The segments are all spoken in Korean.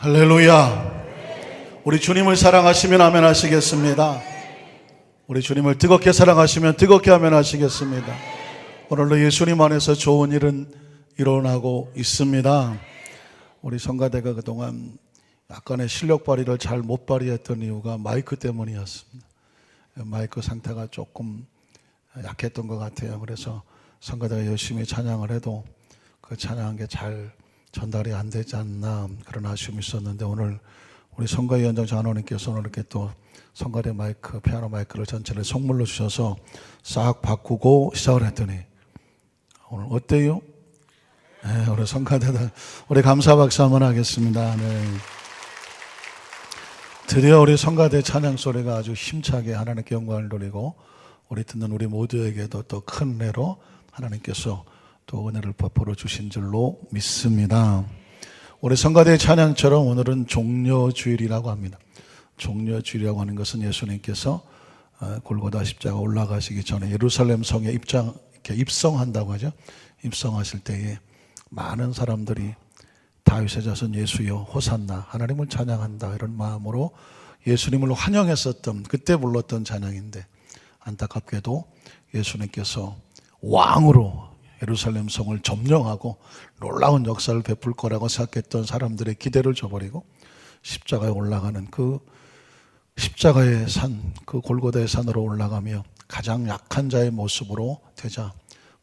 할렐루야. 우리 주님을 사랑하시면 아멘 하시겠습니다. 우리 주님을 뜨겁게 사랑하시면 뜨겁게 아멘 하시겠습니다. 오늘도 예수님 안에서 좋은 일은 일어나고 있습니다. 우리 성가대가 그동안 약간의 실력 발휘를 잘 못 발휘했던 이유가 마이크 때문이었습니다. 마이크 상태가 조금 약했던 것 같아요. 그래서 성가대가 열심히 찬양을 해도 그 찬양한 게 잘 전달이 안 되지 않나 그런 아쉬움이 있었는데, 오늘 우리 성가위원장 장로님께서 오늘 이렇게 또 성가대 마이크, 피아노 마이크를 전체를 선물로 주셔서 싹 바꾸고 시작을 했더니 오늘 어때요? 네, 우리 성가대들 우리 감사 박수 한번 하겠습니다. 네. 드디어 우리 성가대 찬양 소리가 아주 힘차게 하나님께 영광을 돌리고 우리 듣는 우리 모두에게도 또 큰 은혜로 하나님께서 또 은혜를 베풀어 주신 줄로 믿습니다. 우리 성가대 찬양처럼 오늘은 종려주일이라고 합니다. 종려주일이라고 하는 것은 예수님께서 골고다 십자가 올라가시기 전에 예루살렘 성에 이렇게 입성한다고 하죠. 입성하실 때에 많은 사람들이 다윗의 자손 예수여 호산나 하나님을 찬양한다 이런 마음으로 예수님을 환영했었던, 그때 불렀던 찬양인데, 안타깝게도 예수님께서 왕으로 예루살렘 성을 점령하고 놀라운 역사를 베풀 거라고 생각했던 사람들의 기대를 저버리고 십자가에 올라가는 그 십자가의 산, 그 골고다의 산으로 올라가며 가장 약한 자의 모습으로 되자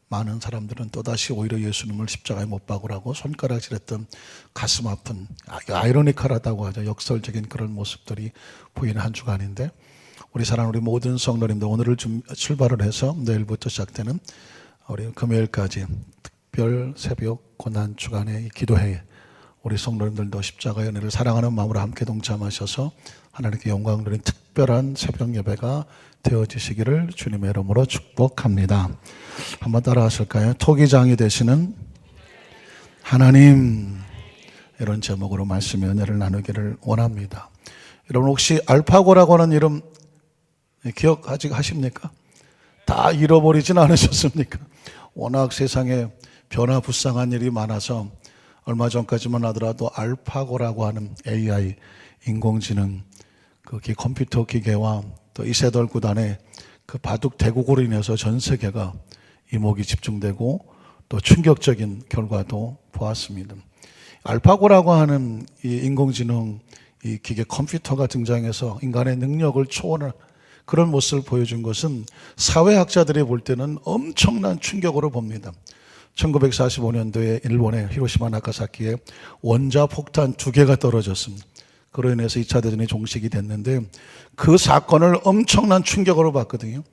많은 사람들은 또다시 오히려 예수님을 십자가에 못 박으라고 손가락질했던 가슴 아픈, 아이러니컬하다고 하죠. 역설적인 그런 모습들이 보이는 한 주간인데, 우리 사랑하는 우리 모든 성도님들, 오늘을 출발을 해서 내일부터 시작되는 우리 금요일까지 특별 새벽 고난 주간의 이 기도회에 우리 성도님들도 십자가의 은혜를 사랑하는 마음으로 함께 동참하셔서 하나님께 영광 드리는 특별한 새벽 예배가 되어지시기를 주님의 이름으로 축복합니다. 한번 따라 하실까요? 토기장이 되시는 하나님, 이런 제목으로 말씀의 은혜를 나누기를 원합니다. 여러분 혹시 알파고라고 하는 이름 기억 아직 하십니까? 다 잃어버리진 않으셨습니까? 워낙 세상에 변화무쌍한 일이 많아서 얼마 전까지만 하더라도 알파고라고 하는 AI, 인공지능, 그 컴퓨터 기계와 또 이세돌 구단의 그 바둑 대국으로 인해서 전 세계가 이목이 집중되고 또 충격적인 결과도 보았습니다. 알파고라고 하는 이 인공지능, 이 기계 컴퓨터가 등장해서 인간의 능력을 초월한 그런 모습을 보여준 것은 사회학자들이 볼 때는 엄청난 충격으로 봅니다. 1945년도에 일본의 히로시마 나가사키에 원자폭탄 2개가 떨어졌습니다. 그로 인해서 2차 대전이 종식이 됐는데 그 사건을 엄청난 충격으로 봤거든요.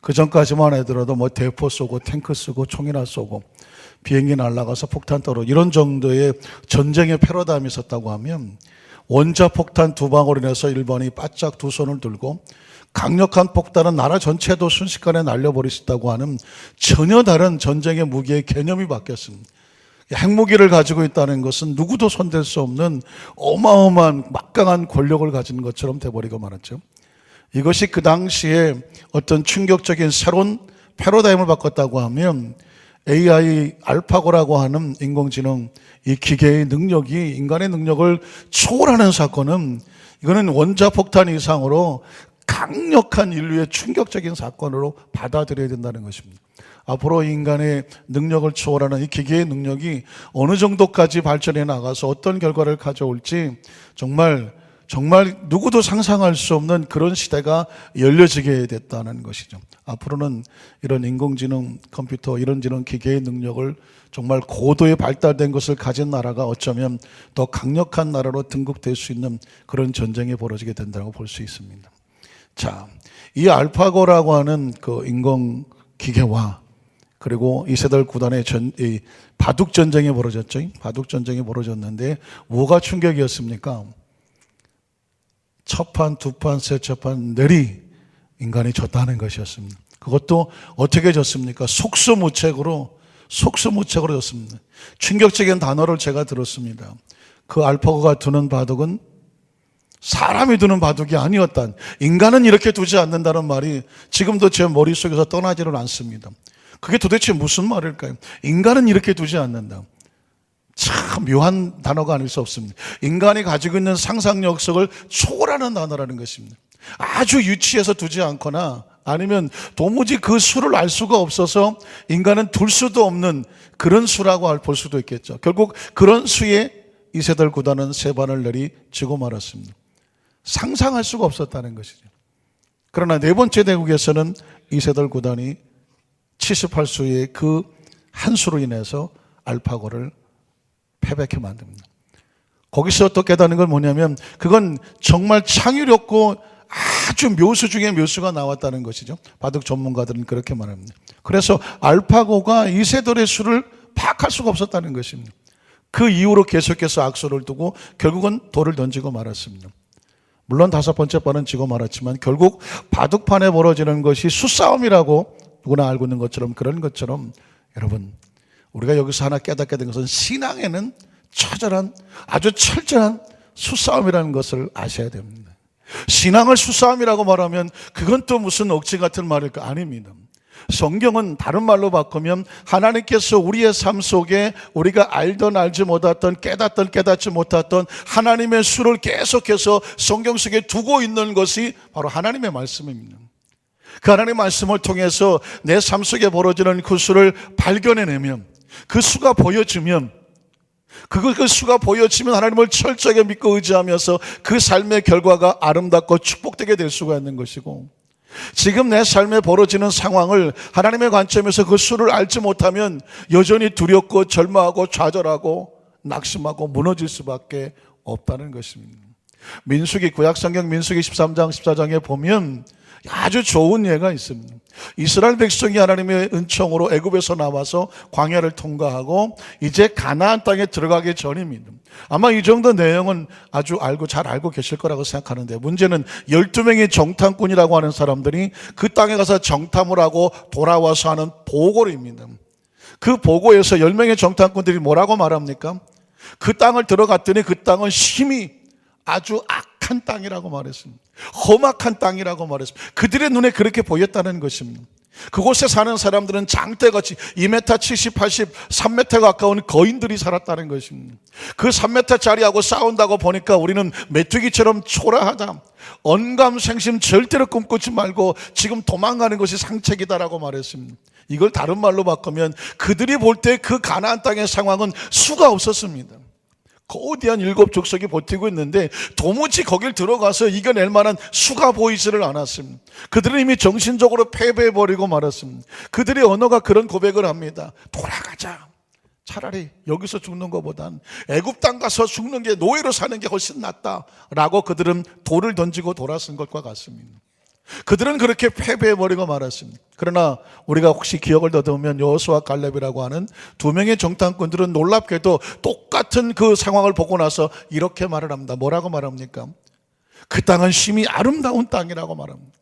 그 전까지만 하더라도 뭐 대포 쏘고 탱크 쏘고 총이나 쏘고 비행기 날아가서 폭탄 떨어지고 이런 정도의 전쟁의 패러다임이 있었다고 하면, 원자폭탄 2방으로 인해서 일본이 바짝 두 손을 들고 강력한 폭탄은 나라 전체도 순식간에 날려버릴 수 있다고 하는 전혀 다른 전쟁의 무기의 개념이 바뀌었습니다. 핵무기를 가지고 있다는 것은 누구도 손댈 수 없는 어마어마한 막강한 권력을 가진 것처럼 돼버리고 말았죠. 이것이 그 당시에 어떤 충격적인 새로운 패러다임을 바꿨다고 하면, AI 알파고라고 하는 인공지능 이 기계의 능력이 인간의 능력을 초월하는 사건은, 이거는 원자폭탄 이상으로 강력한 인류의 충격적인 사건으로 받아들여야 된다는 것입니다. 앞으로 인간의 능력을 초월하는 이 기계의 능력이 어느 정도까지 발전해 나가서 어떤 결과를 가져올지 정말 누구도 상상할 수 없는 그런 시대가 열려지게 됐다는 것이죠. 앞으로는 이런 인공지능 컴퓨터, 이런 기계의 능력을 정말 고도의 발달된 것을 가진 나라가 어쩌면 더 강력한 나라로 등극될 수 있는 그런 전쟁이 벌어지게 된다고 볼 수 있습니다. 자, 이 알파고라고 하는 그 인공 기계와 그리고 이세돌 구단의 이 바둑 전쟁이 벌어졌죠. 바둑 전쟁이 벌어졌는데 뭐가 충격이었습니까? 첫 판, 두 판, 세 판 내리 인간이 졌다는 것이었습니다. 그것도 어떻게 졌습니까? 속수무책으로 졌습니다. 충격적인 단어를 제가 들었습니다. 그 알파고가 두는 바둑은 사람이 두는 바둑이 아니었다. 인간은 이렇게 두지 않는다는 말이 지금도 제 머릿속에서 떠나지를 않습니다. 그게 도대체 무슨 말일까요? 인간은 이렇게 두지 않는다. 참 묘한 단어가 아닐 수 없습니다. 인간이 가지고 있는 상상력을 초월하는 단어라는 것입니다. 아주 유치해서 두지 않거나 아니면 도무지 그 수를 알 수가 없어서 인간은 둘 수도 없는 그런 수라고 볼 수도 있겠죠. 결국 그런 수에 이세돌 구단은 세 반을 내리치고 말았습니다. 상상할 수가 없었다는 것이죠. 그러나 네 번째 대국에서는 이세돌 구단이 78수의 그 한 수로 인해서 알파고를 패배케 만듭니다. 거기서 또 깨닫는 건 뭐냐면 그건 정말 창의롭고 아주 묘수 중에 묘수가 나왔다는 것이죠. 바둑 전문가들은 그렇게 말합니다. 그래서 알파고가 이세돌의 수를 파악할 수가 없었다는 것입니다. 그 이후로 계속해서 악수를 두고 결국은 돌을 던지고 말았습니다. 물론 다섯 번째 번은 지고 말았지만 결국 바둑판에 벌어지는 것이 수싸움이라고 누구나 알고 있는 것처럼 그런 것처럼 여러분 우리가 여기서 하나 깨닫게 된 것은 신앙에는 처절한 아주 철저한 수싸움이라는 것을 아셔야 됩니다. 신앙을 수싸움이라고 말하면 그건 또 무슨 억지 같은 말일까? 아닙니다. 성경은 다른 말로 바꾸면 하나님께서 우리의 삶 속에 우리가 알던 알지 못했던 깨닫던 깨닫지 못했던 하나님의 수를 계속해서 성경 속에 두고 있는 것이 바로 하나님의 말씀입니다. 그 하나님의 말씀을 통해서 내 삶 속에 벌어지는 그 수를 발견해내면 그 수가 보여지면 그 수가 보여지면 하나님을 철저하게 믿고 의지하면서 그 삶의 결과가 아름답고 축복되게 될 수가 있는 것이고 지금 내 삶에 벌어지는 상황을 하나님의 관점에서 그 수를 알지 못하면 여전히 두렵고 절망하고 좌절하고 낙심하고 무너질 수밖에 없다는 것입니다. 민수기 구약성경 민수기 13장 14장에 보면 아주 좋은 예가 있습니다. 이스라엘 백성이 하나님의 은총으로 애굽에서 나와서 광야를 통과하고 이제 가나안 땅에 들어가기 전입니다. 아마 이 정도 내용은 아주 잘 알고 계실 거라고 생각하는데 문제는 12명의 정탐꾼이라고 하는 사람들이 그 땅에 가서 정탐을 하고 돌아와서 하는 보고입니다. 그 보고에서 10명의 정탐꾼들이 뭐라고 말합니까? 그 땅을 들어갔더니 그 땅은 심히 아주 악한 땅이라고 말했습니다. 험악한 땅이라고 말했습니다. 그들의 눈에 그렇게 보였다는 것입니다. 그곳에 사는 사람들은 장대같이 2m 70, 80, 3m 가까운 거인들이 살았다는 것입니다. 그 3m짜리하고 싸운다고 보니까 우리는 메뚜기처럼 초라하다. 언감생심 절대로 꿈꾸지 말고 지금 도망가는 것이 상책이다라고 말했습니다. 이걸 다른 말로 바꾸면 그들이 볼 때 그 가나안 땅의 상황은 수가 없었습니다. 거대한 7족속이 버티고 있는데 도무지 거길 들어가서 이겨낼 만한 수가 보이지를 않았습니다. 그들은 이미 정신적으로 패배해버리고 말았습니다. 그들의 언어가 그런 고백을 합니다. 돌아가자. 차라리 여기서 죽는 것보단 애굽 땅 가서 죽는 게 노예로 사는 게 훨씬 낫다라고 그들은 돌을 던지고 돌아선 것과 같습니다. 그들은 그렇게 패배해버리고 말았습니다. 그러나 우리가 혹시 기억을 더듬으면 여호수아 갈렙이라고 하는 두 명의 정탐꾼들은 놀랍게도 똑같은 그 상황을 보고 나서 이렇게 말을 합니다. 뭐라고 말합니까? 그 땅은 심히 아름다운 땅이라고 말합니다.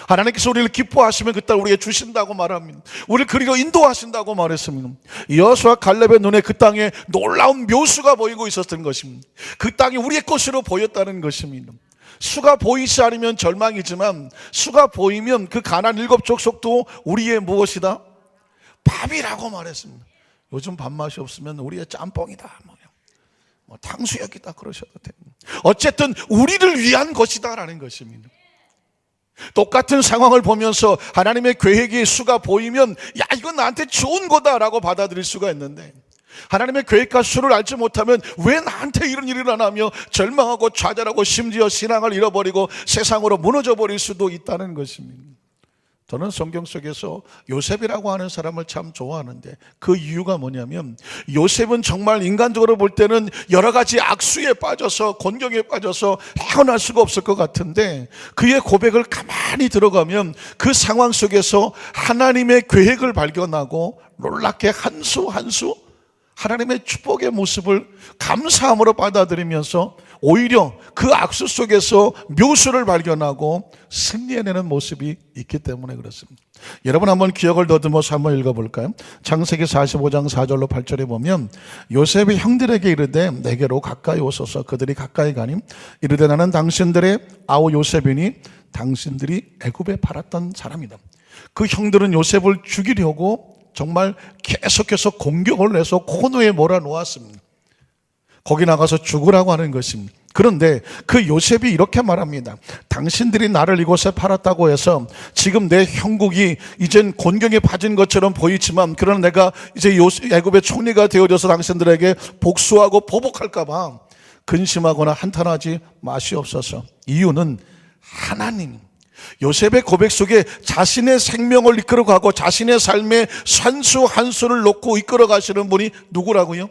하나님께서 우리를 기뻐하시면 그 땅을 우리에게 주신다고 말합니다. 우리를 그리로 인도하신다고 말했습니다. 여호수아 갈렙의 눈에 그 땅에 놀라운 묘수가 보이고 있었던 것입니다. 그 땅이 우리의 것으로 보였다는 것입니다. 수가 보이지 않으면 절망이지만 수가 보이면 그 가나안 7족속도 우리의 무엇이다? 밥이라고 말했습니다. 요즘 밥맛이 없으면 우리의 짬뽕이다, 뭐 탕수육이다 그러셔도 됩니다. 어쨌든 우리를 위한 것이다라는 것입니다. 똑같은 상황을 보면서 하나님의 계획의 수가 보이면 야 이건 나한테 좋은 거다라고 받아들일 수가 있는데 하나님의 계획과 수를 알지 못하면 왜 나한테 이런 일이 일어나며 절망하고 좌절하고 심지어 신앙을 잃어버리고 세상으로 무너져 버릴 수도 있다는 것입니다. 저는 성경 속에서 요셉이라고 하는 사람을 참 좋아하는데 그 이유가 뭐냐면 요셉은 정말 인간적으로 볼 때는 여러 가지 악수에 빠져서 곤경에 빠져서 헤어날 수가 없을 것 같은데 그의 고백을 가만히 들어가면 그 상황 속에서 하나님의 계획을 발견하고 놀랍게 한 수 한 수 하나님의 축복의 모습을 감사함으로 받아들이면서 오히려 그 악수 속에서 묘수를 발견하고 승리해내는 모습이 있기 때문에 그렇습니다. 여러분 한번 기억을 더듬어서 한번 읽어볼까요? 창세기 45장 4절로 8절에 보면 요셉이 형들에게 이르되 내게로 가까이 오소서. 그들이 가까이 가니 이르되 나는 당신들의 아우 요셉이니 당신들이 애굽에 팔았던 사람이다. 그 형들은 요셉을 죽이려고 정말 계속해서 공격을 해서 코너에 몰아놓았습니다. 거기 나가서 죽으라고 하는 것입니다. 그런데 그 요셉이 이렇게 말합니다. 당신들이 나를 이곳에 팔았다고 해서 지금 내 형국이 이젠 곤경에 빠진 것처럼 보이지만, 그러나 내가 이제 애굽의 총리가 되어져서 당신들에게 복수하고 보복할까 봐 근심하거나 한탄하지 마시옵소서. 이유는 하나님, 요셉의 고백 속에 자신의 생명을 이끌어가고 자신의 삶의 산수 한 수를 놓고 이끌어가시는 분이 누구라고요?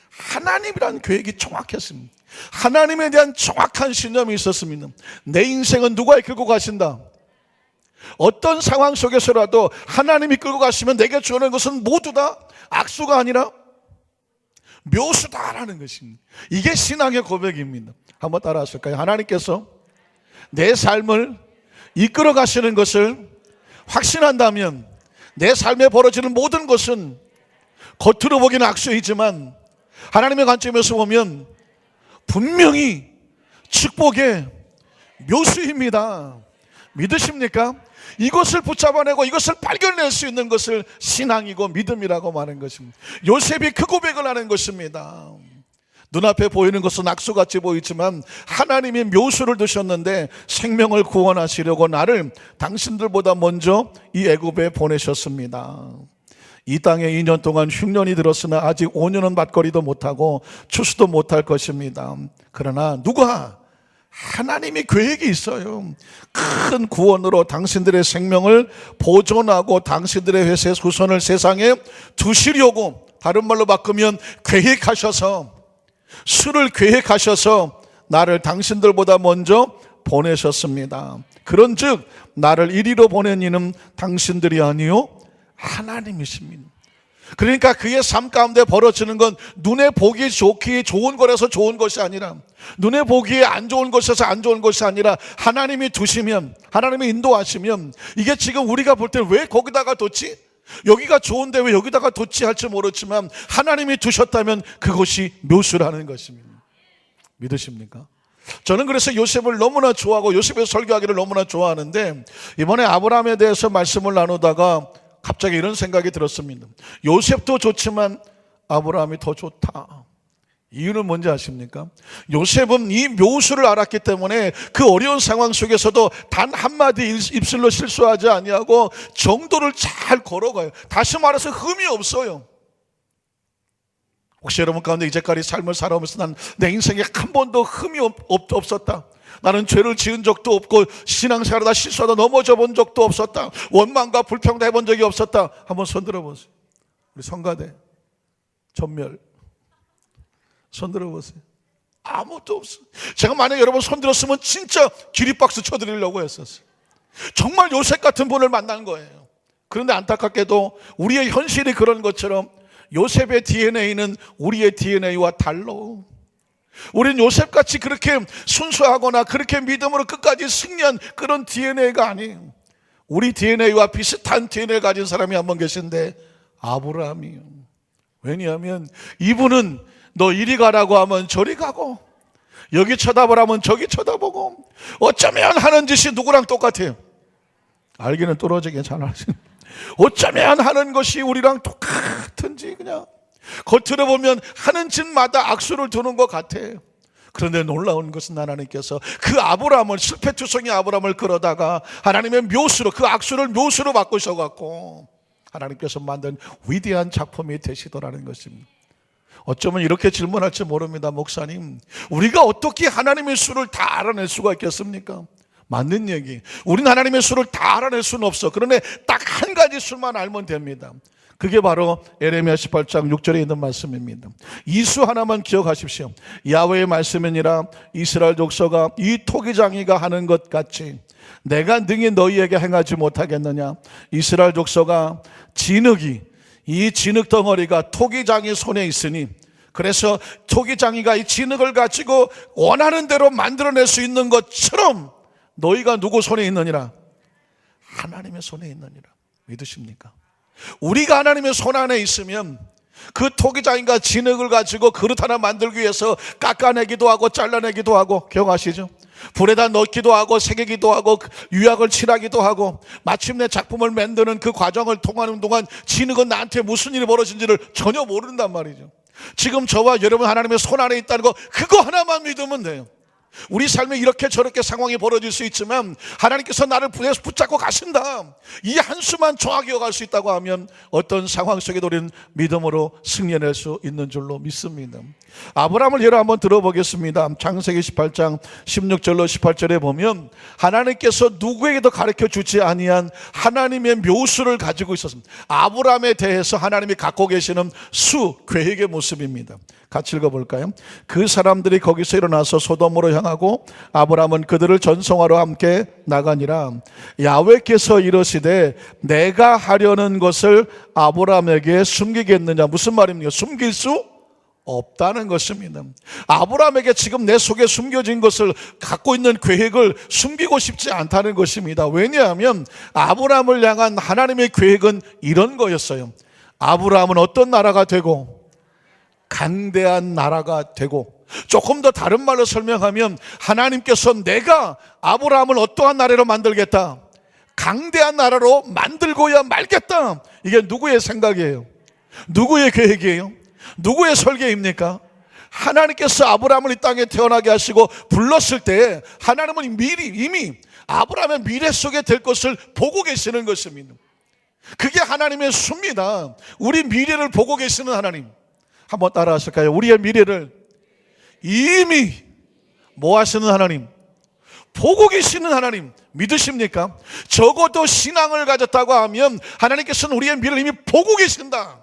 하나님이라는 계획이 정확했습니다. 하나님에 대한 정확한 신념이 있었습니다. 내 인생은 누가 이끌고 가신다? 어떤 상황 속에서라도 하나님이 끌고 가시면 내게 주는 것은 모두 다 악수가 아니라 묘수다라는 것입니다. 이게 신앙의 고백입니다. 한번 따라 하실까요? 하나님께서 내 삶을 이끌어 가시는 것을 확신한다면 내 삶에 벌어지는 모든 것은 겉으로 보기는 악수이지만 하나님의 관점에서 보면 분명히 축복의 묘수입니다. 믿으십니까? 이것을 붙잡아내고 이것을 발견낼 수 있는 것을 신앙이고 믿음이라고 말하는 것입니다. 요셉이 그 고백을 하는 것입니다. 눈앞에 보이는 것은 악수같이 보이지만 하나님이 묘수를 두셨는데 생명을 구원하시려고 나를 당신들보다 먼저 이 애굽에 보내셨습니다. 이 땅에 2년 동안 흉년이 들었으나 아직 5년은 맞거리도 못하고 추수도 못할 것입니다. 그러나 누가? 하나님이 계획이 있어요. 큰 구원으로 당신들의 생명을 보존하고 당신들의 회사의 후손을 세상에 두시려고, 다른 말로 바꾸면 계획하셔서, 수를 계획하셔서 나를 당신들보다 먼저 보내셨습니다. 그런즉 나를 이리로 보낸 이는 당신들이 아니요 하나님이십니다. 그러니까 그의 삶 가운데 벌어지는 건 눈에 보기 좋기 좋은 거라서 좋은 것이 아니라, 눈에 보기에 안 좋은 것에서 안 좋은 것이 아니라 하나님이 두시면, 하나님이 인도하시면, 이게 지금 우리가 볼 때 왜 거기다가 뒀지? 여기가 좋은데 왜 여기다가 뒀지 할지 모르지만 하나님이 두셨다면 그것이 묘수라는 것입니다. 믿으십니까? 저는 그래서 요셉을 너무나 좋아하고 요셉의 설교하기를 너무나 좋아하는데, 이번에 아브라함에 대해서 말씀을 나누다가 갑자기 이런 생각이 들었습니다. 요셉도 좋지만 아브라함이 더 좋다. 이유는 뭔지 아십니까? 요셉은 이 묘수를 알았기 때문에 그 어려운 상황 속에서도 단 한마디 입술로 실수하지 아니하고 정도를 잘 걸어가요. 다시 말해서 흠이 없어요. 혹시 여러분 가운데 이제까지 삶을 살아오면서 난 내 인생에 한 번도 흠이 없었다, 나는 죄를 지은 적도 없고 신앙생활하다 실수하다 넘어져 본 적도 없었다, 원망과 불평도 해본 적이 없었다, 한번 손들어 보세요. 우리 성가대 전멸 손들어 보세요. 아무것도 없어요. 제가 만약에 여러분 손들었으면 진짜 기립박수 쳐드리려고 했었어요. 정말 요셉 같은 분을 만난 거예요. 그런데 안타깝게도 우리의 현실이 그런 것처럼 요셉의 DNA는 우리의 DNA와 달라. 우린 요셉같이 그렇게 순수하거나 그렇게 믿음으로 끝까지 승리한 그런 DNA가 아니에요. 우리 DNA와 비슷한 DNA를 가진 사람이 한 분 계신데 아브라함이에요. 왜냐하면 이분은 너 이리 가라고 하면 저리 가고, 여기 쳐다보라면 저기 쳐다보고, 어쩌면 하는 짓이 누구랑 똑같아요. 알기는 떨어지게 잘 아시는, 어쩌면 하는 것이 우리랑 똑같은지 그냥 겉으로 보면 하는 짓마다 악수를 두는 것 같아요. 그런데 놀라운 것은 하나님께서 그 아브라함을, 실패투성이 아브라함을 끌어다가 하나님의 묘수로, 그 악수를 묘수로 바꾸셔갖고 하나님께서 만든 위대한 작품이 되시더라는 것입니다. 어쩌면 이렇게 질문할지 모릅니다. 목사님, 우리가 어떻게 하나님의 수를 다 알아낼 수가 있겠습니까? 맞는 얘기. 우리는 하나님의 수를 다 알아낼 수는 없어. 그런데 딱 한 가지 수만 알면 됩니다. 그게 바로 에레미야 18장 6절에 있는 말씀입니다. 이 수 하나만 기억하십시오. 야훼의 말씀이니라 이스라엘 족속아, 이 토기장이가 하는 것 같이 내가 능히 너희에게 행하지 못하겠느냐. 이스라엘 족속아, 진흙이, 이 진흙 덩어리가 토기장이 손에 있으니, 그래서 토기장이가 이 진흙을 가지고 원하는 대로 만들어낼 수 있는 것처럼 너희가 누구 손에 있느니라? 하나님의 손에 있느니라. 믿으십니까? 우리가 하나님의 손 안에 있으면 그 토기장인가 진흙을 가지고 그릇 하나 만들기 위해서 깎아내기도 하고 잘라내기도 하고, 기억하시죠? 불에다 넣기도 하고 새기기도 하고 유약을 칠하기도 하고 마침내 작품을 만드는 그 과정을 통하는 동안 진흙은 나한테 무슨 일이 벌어진지를 전혀 모른단 말이죠. 지금 저와 여러분 하나님의 손 안에 있다는 거, 그거 하나만 믿으면 돼요. 우리 삶에 이렇게 저렇게 상황이 벌어질 수 있지만 하나님께서 나를 붙잡고 가신다, 이 한수만 정확히 이어갈 수 있다고 하면 어떤 상황 속에도 우리는 믿음으로 승리할 수 있는 줄로 믿습니다. 아브라함을 예로 한번 들어보겠습니다. 창세기 18장 16절로 18절에 보면 하나님께서 누구에게도 가르쳐 주지 아니한 하나님의 묘수를 가지고 있었습니다. 아브라함에 대해서 하나님이 갖고 계시는 계획의 모습입니다. 같이 읽어볼까요? 그 사람들이 거기서 일어나서 소돔으로 향하고 아브라함은 그들을 전송하러 함께 나가니라. 야훼께서 이르시되 내가 하려는 것을 아브라함에게 숨기겠느냐. 무슨 말입니까? 숨길 수 없다는 것입니다. 아브라함에게 지금 내 속에 숨겨진 것을, 갖고 있는 계획을 숨기고 싶지 않다는 것입니다. 왜냐하면 아브라함을 향한 하나님의 계획은 이런 거였어요. 아브라함은 어떤 나라가 되고 강대한 나라가 되고, 조금 더 다른 말로 설명하면 하나님께서 내가 아브라함을 어떠한 나라로 만들겠다, 강대한 나라로 만들고야 말겠다. 이게 누구의 생각이에요? 누구의 계획이에요? 누구의 설계입니까? 하나님께서 아브라함을 이 땅에 태어나게 하시고 불렀을 때 하나님은 미리 이미 아브라함의 미래 속에 될 것을 보고 계시는 것입니다. 그게 하나님의 수입니다. 우리 미래를 보고 계시는 하나님. 한번 따라 하실까요? 우리의 미래를 이미 뭐 하시는 하나님? 보고 계시는 하나님. 믿으십니까? 적어도 신앙을 가졌다고 하면 하나님께서는 우리의 미래를 이미 보고 계신다,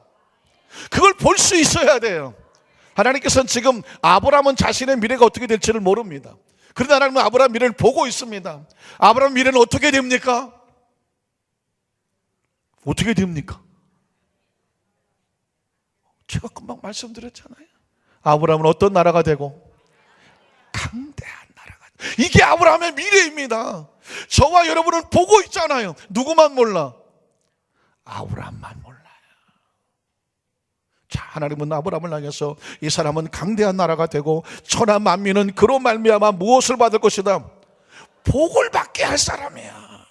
그걸 볼 수 있어야 돼요. 하나님께서는 지금 아브라함은 자신의 미래가 어떻게 될지를 모릅니다. 그런데 하나님은 아브라함 미래를 보고 있습니다. 아브라함 미래는 어떻게 됩니까? 어떻게 됩니까? 제가 금방 말씀드렸잖아요. 아브라함은 어떤 나라가 되고 강대한 나라가 되고. 이게 아브라함의 미래입니다. 저와 여러분은 보고 있잖아요. 누구만 몰라? 아브라함만 몰라요. 자, 하나님은 아브라함을 향해서 이 사람은 강대한 나라가 되고 천하 만민은 그로 말미암아 무엇을 받을 것이다? 복을 받게 할 사람이야.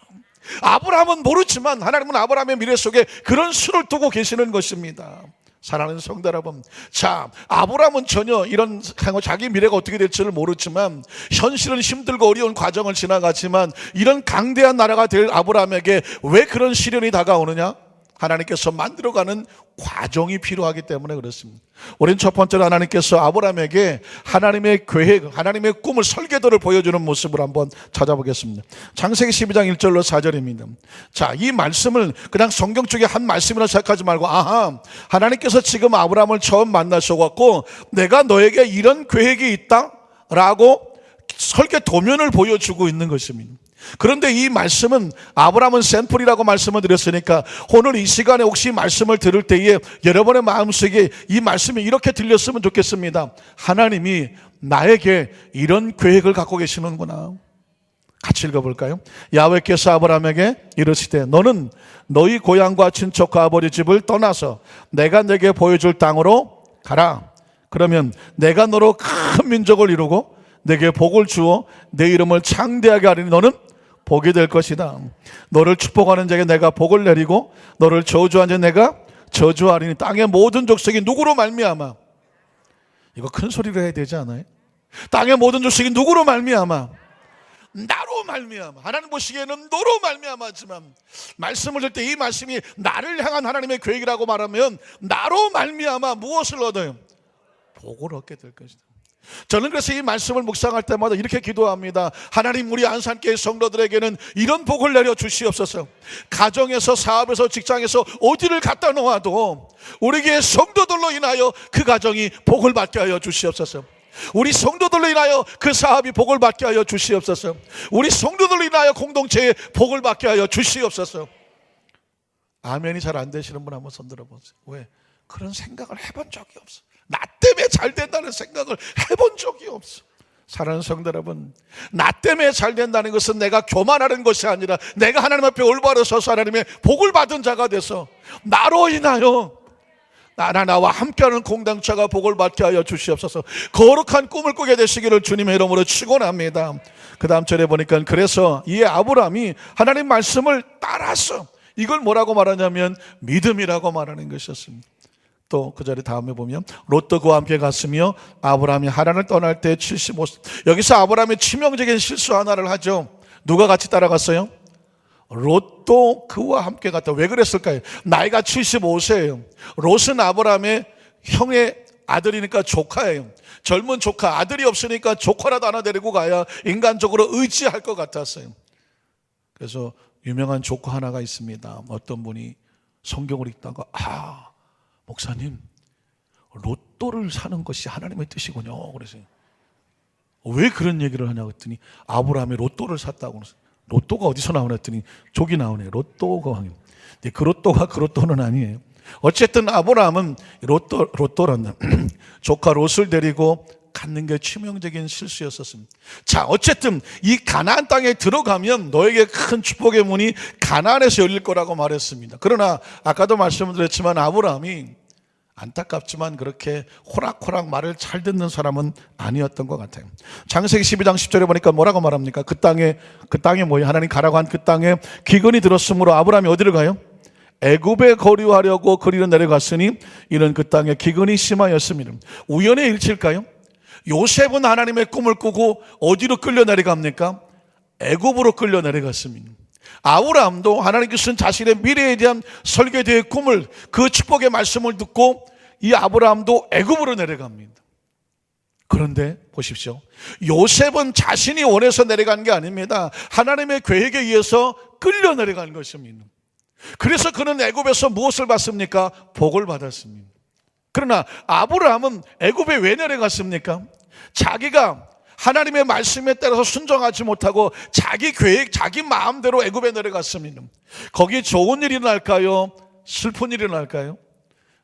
아브라함은 모르지만 하나님은 아브라함의 미래 속에 그런 수를 두고 계시는 것입니다. 사랑하는 성도 여러분, 자, 아브라함은 전혀 이런 자기 미래가 어떻게 될지를 모르지만 현실은 힘들고 어려운 과정을 지나갔지만 이런 강대한 나라가 될 아브라함에게 왜 그런 시련이 다가오느냐? 하나님께서 만들어가는 과정이 필요하기 때문에 그렇습니다. 우린 첫 번째로 하나님께서 아브라함에게 하나님의 계획, 하나님의 꿈을, 설계도를 보여주는 모습을 한번 찾아보겠습니다. 창세기 12장 1절로 4절입니다. 자, 이 말씀을 그냥 성경 쪽에 한 말씀이라 생각하지 말고, 하나님께서 지금 아브라함을 처음 만나셔갖고 내가 너에게 이런 계획이 있다 라고 설계 도면을 보여주고 있는 것입니다. 그런데 이 말씀은, 아브라함은 샘플이라고 말씀을 드렸으니까 오늘 이 시간에 혹시 말씀을 들을 때에 여러분의 마음속에 이 말씀이 이렇게 들렸으면 좋겠습니다. 하나님이 나에게 이런 계획을 갖고 계시는구나. 같이 읽어볼까요? 야훼께서 아브라함에게 이르시되 너는 너희 고향과 친척과 아버지 집을 떠나서 내가 내게 보여줄 땅으로 가라. 그러면 내가 너로 큰 민족을 이루고 내게 복을 주어 내 이름을 창대하게 하리니 너는 복이 될 것이다. 너를 축복하는 자에게 내가 복을 내리고 너를 저주하는 자에게 내가 저주하리니 땅의 모든 족속이 누구로 말미암아? 이거 큰 소리로 해야 되지 않아요? 땅의 모든 족속이 누구로 말미암아? 나로 말미암아. 하나님 보시기에는 너로 말미암았지만 말씀을 들 때 이 말씀이 나를 향한 하나님의 계획이라고 말하면 나로 말미암아 무엇을 얻어요? 복을 얻게 될 것이다. 저는 그래서 이 말씀을 묵상할 때마다 이렇게 기도합니다. 하나님, 우리 안산교회 성도들에게는 이런 복을 내려 주시옵소서. 가정에서, 사업에서, 직장에서 어디를 갖다 놓아도 우리 교회 성도들로 인하여 그 가정이 복을 받게 하여 주시옵소서. 우리 성도들로 인하여 그 사업이 복을 받게 하여 주시옵소서. 우리 성도들로 인하여 공동체에 복을 받게 하여 주시옵소서. 아멘이 잘 안 되시는 분 한번 손 들어보세요. 왜? 그런 생각을 해본 적이 없어. 나 때문에 잘 된다는 생각을 해본 적이 없어. 사랑하는 성도 여러분, 나 때문에 잘 된다는 것은 내가 교만하는 것이 아니라 내가 하나님 앞에 올바로 서서 하나님의 복을 받은 자가 돼서 나로 인하여 나와 함께하는 공동체가 복을 받게 하여 주시옵소서. 거룩한 꿈을 꾸게 되시기를 주님의 이름으로 축원합니다. 그 다음 절에 보니까 그래서 이 아브라함이 하나님 말씀을 따라서 이걸 뭐라고 말하냐면 믿음이라고 말하는 것이었습니다. 또 그 자리 다음에 보면 롯도 그와 함께 갔으며 아브라함이 하란을 떠날 때 75세. 여기서 아브라함의 치명적인 실수 하나를 하죠. 누가 같이 따라갔어요? 롯도 그와 함께 갔다. 왜 그랬을까요? 나이가 75세예요. 롯은 아브라함의 형의 아들이니까 조카예요. 젊은 조카, 아들이 없으니까 조카라도 하나 데리고 가야 인간적으로 의지할 것 같았어요. 그래서 유명한 조카 하나가 있습니다. 어떤 분이 성경을 읽다가 목사님, 로또를 사는 것이 하나님의 뜻이군요. 그래서요. 왜 그런 얘기를 하냐고 했더니 아브라함이 로또를 샀다고 그랬어요. 로또가 어디서 나오나 했더니 족이 나오네. 로또가 왕이에요. 근데 그 로또가 그 로또는 아니에요. 어쨌든 아브라함은 로또란다. 조카 롯을 데리고 갖는 게 치명적인 실수였었습니다. 자, 어쨌든 이 가나안 땅에 들어가면 너에게 큰 축복의 문이 가나안에서 열릴 거라고 말했습니다. 그러나 아까도 말씀드렸지만 아브라함이 안타깝지만 그렇게 호락호락 말을 잘 듣는 사람은 아니었던 것 같아요. 창세기 12장 10절에 보니까 뭐라고 말합니까? 그 땅에 뭐예요? 하나님 가라고 한 그 땅에 기근이 들었으므로 아브라함이 어디를 가요? 애굽에 거류하려고 그리로 내려갔으니 이는 그 땅에 기근이 심하였습니다. 우연의 일치일까요? 요셉은 하나님의 꿈을 꾸고 어디로 끌려 내려갑니까? 애굽으로 끌려 내려갔습니다. 아브라함도 하나님께서는 자신의 미래에 대한 설계대의 꿈을, 그 축복의 말씀을 듣고 이 아브라함도 애굽으로 내려갑니다. 그런데 보십시오. 요셉은 자신이 원해서 내려간 게 아닙니다. 하나님의 계획에 의해서 끌려 내려간 것입니다. 그래서 그는 애굽에서 무엇을 받습니까? 복을 받았습니다. 그러나 아브라함은 애굽에 왜 내려갔습니까? 자기가 하나님의 말씀에 따라서 순종하지 못하고 자기 계획, 자기 마음대로 애굽에 내려갔습니다. 거기 좋은 일이 날까요? 슬픈 일이 날까요?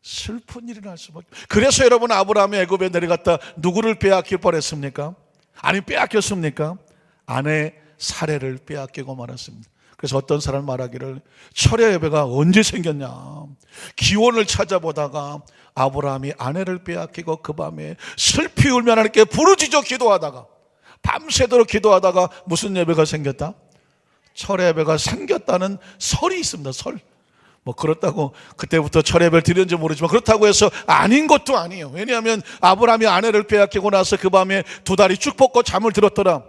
슬픈 일이 날 수밖에. 그래서 여러분, 아브라함이 애굽에 내려갔다 누구를 빼앗길 뻔했습니까? 아니, 빼앗겼습니까? 아내 사례를 빼앗기고 말았습니다. 그래서 어떤 사람 말하기를 철야 예배가 언제 생겼냐, 기원을 찾아보다가 아브라함이 아내를 빼앗기고 그 밤에 슬피 울며 하나님께 부르짖어 기도하다가 밤새도록 기도하다가 무슨 예배가 생겼다? 철야 예배가 생겼다는 설이 있습니다. 설. 뭐 그렇다고 그때부터 철야 예배를 드렸는지 모르지만 그렇다고 해서 아닌 것도 아니에요. 왜냐하면 아브라함이 아내를 빼앗기고 나서 그 밤에 두 다리 쭉 뻗고 잠을 들었더라.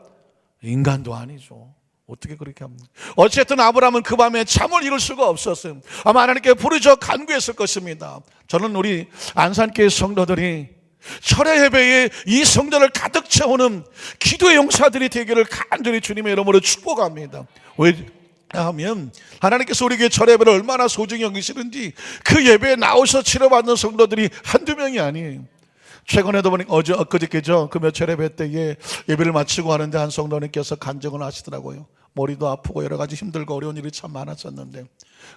인간도 아니죠. 어떻게 그렇게 합니까? 어쨌든 아브라함은 그 밤에 잠을 이룰 수가 없었어요. 아마 하나님께 부르짖어 간구했을 것입니다. 저는 우리 안산교회 성도들이 철야 예배에 이 성전을 가득 채우는 기도의 용사들이 되기를 간절히 주님의 이름으로 축복합니다. 왜냐하면 하나님께서 우리에게 철야 예배를 얼마나 소중히 여기시는지 그 예배에 나오셔서 치료받는 성도들이 한두 명이 아니에요. 최근에도 보니까 엊그저께죠. 그 며칠 예배 때에 예배를 마치고 하는데 한 성도님께서 간증을 하시더라고요. 머리도 아프고 여러 가지 힘들고 어려운 일이 참 많았었는데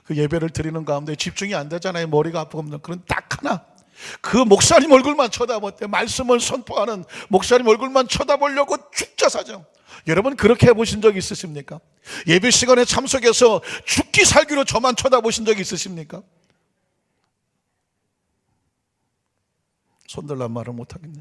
그 예배를 드리는 가운데 집중이 안 되잖아요. 머리가 아프고. 그런 딱 하나, 그 목사님 얼굴만 쳐다봤대. 말씀을 선포하는 목사님 얼굴만 쳐다보려고 죽자사죠. 여러분, 그렇게 해보신 적 있으십니까? 예배 시간에 참석해서 죽기 살기로 저만 쳐다보신 적 있으십니까? 손들란 말을 못하겠네.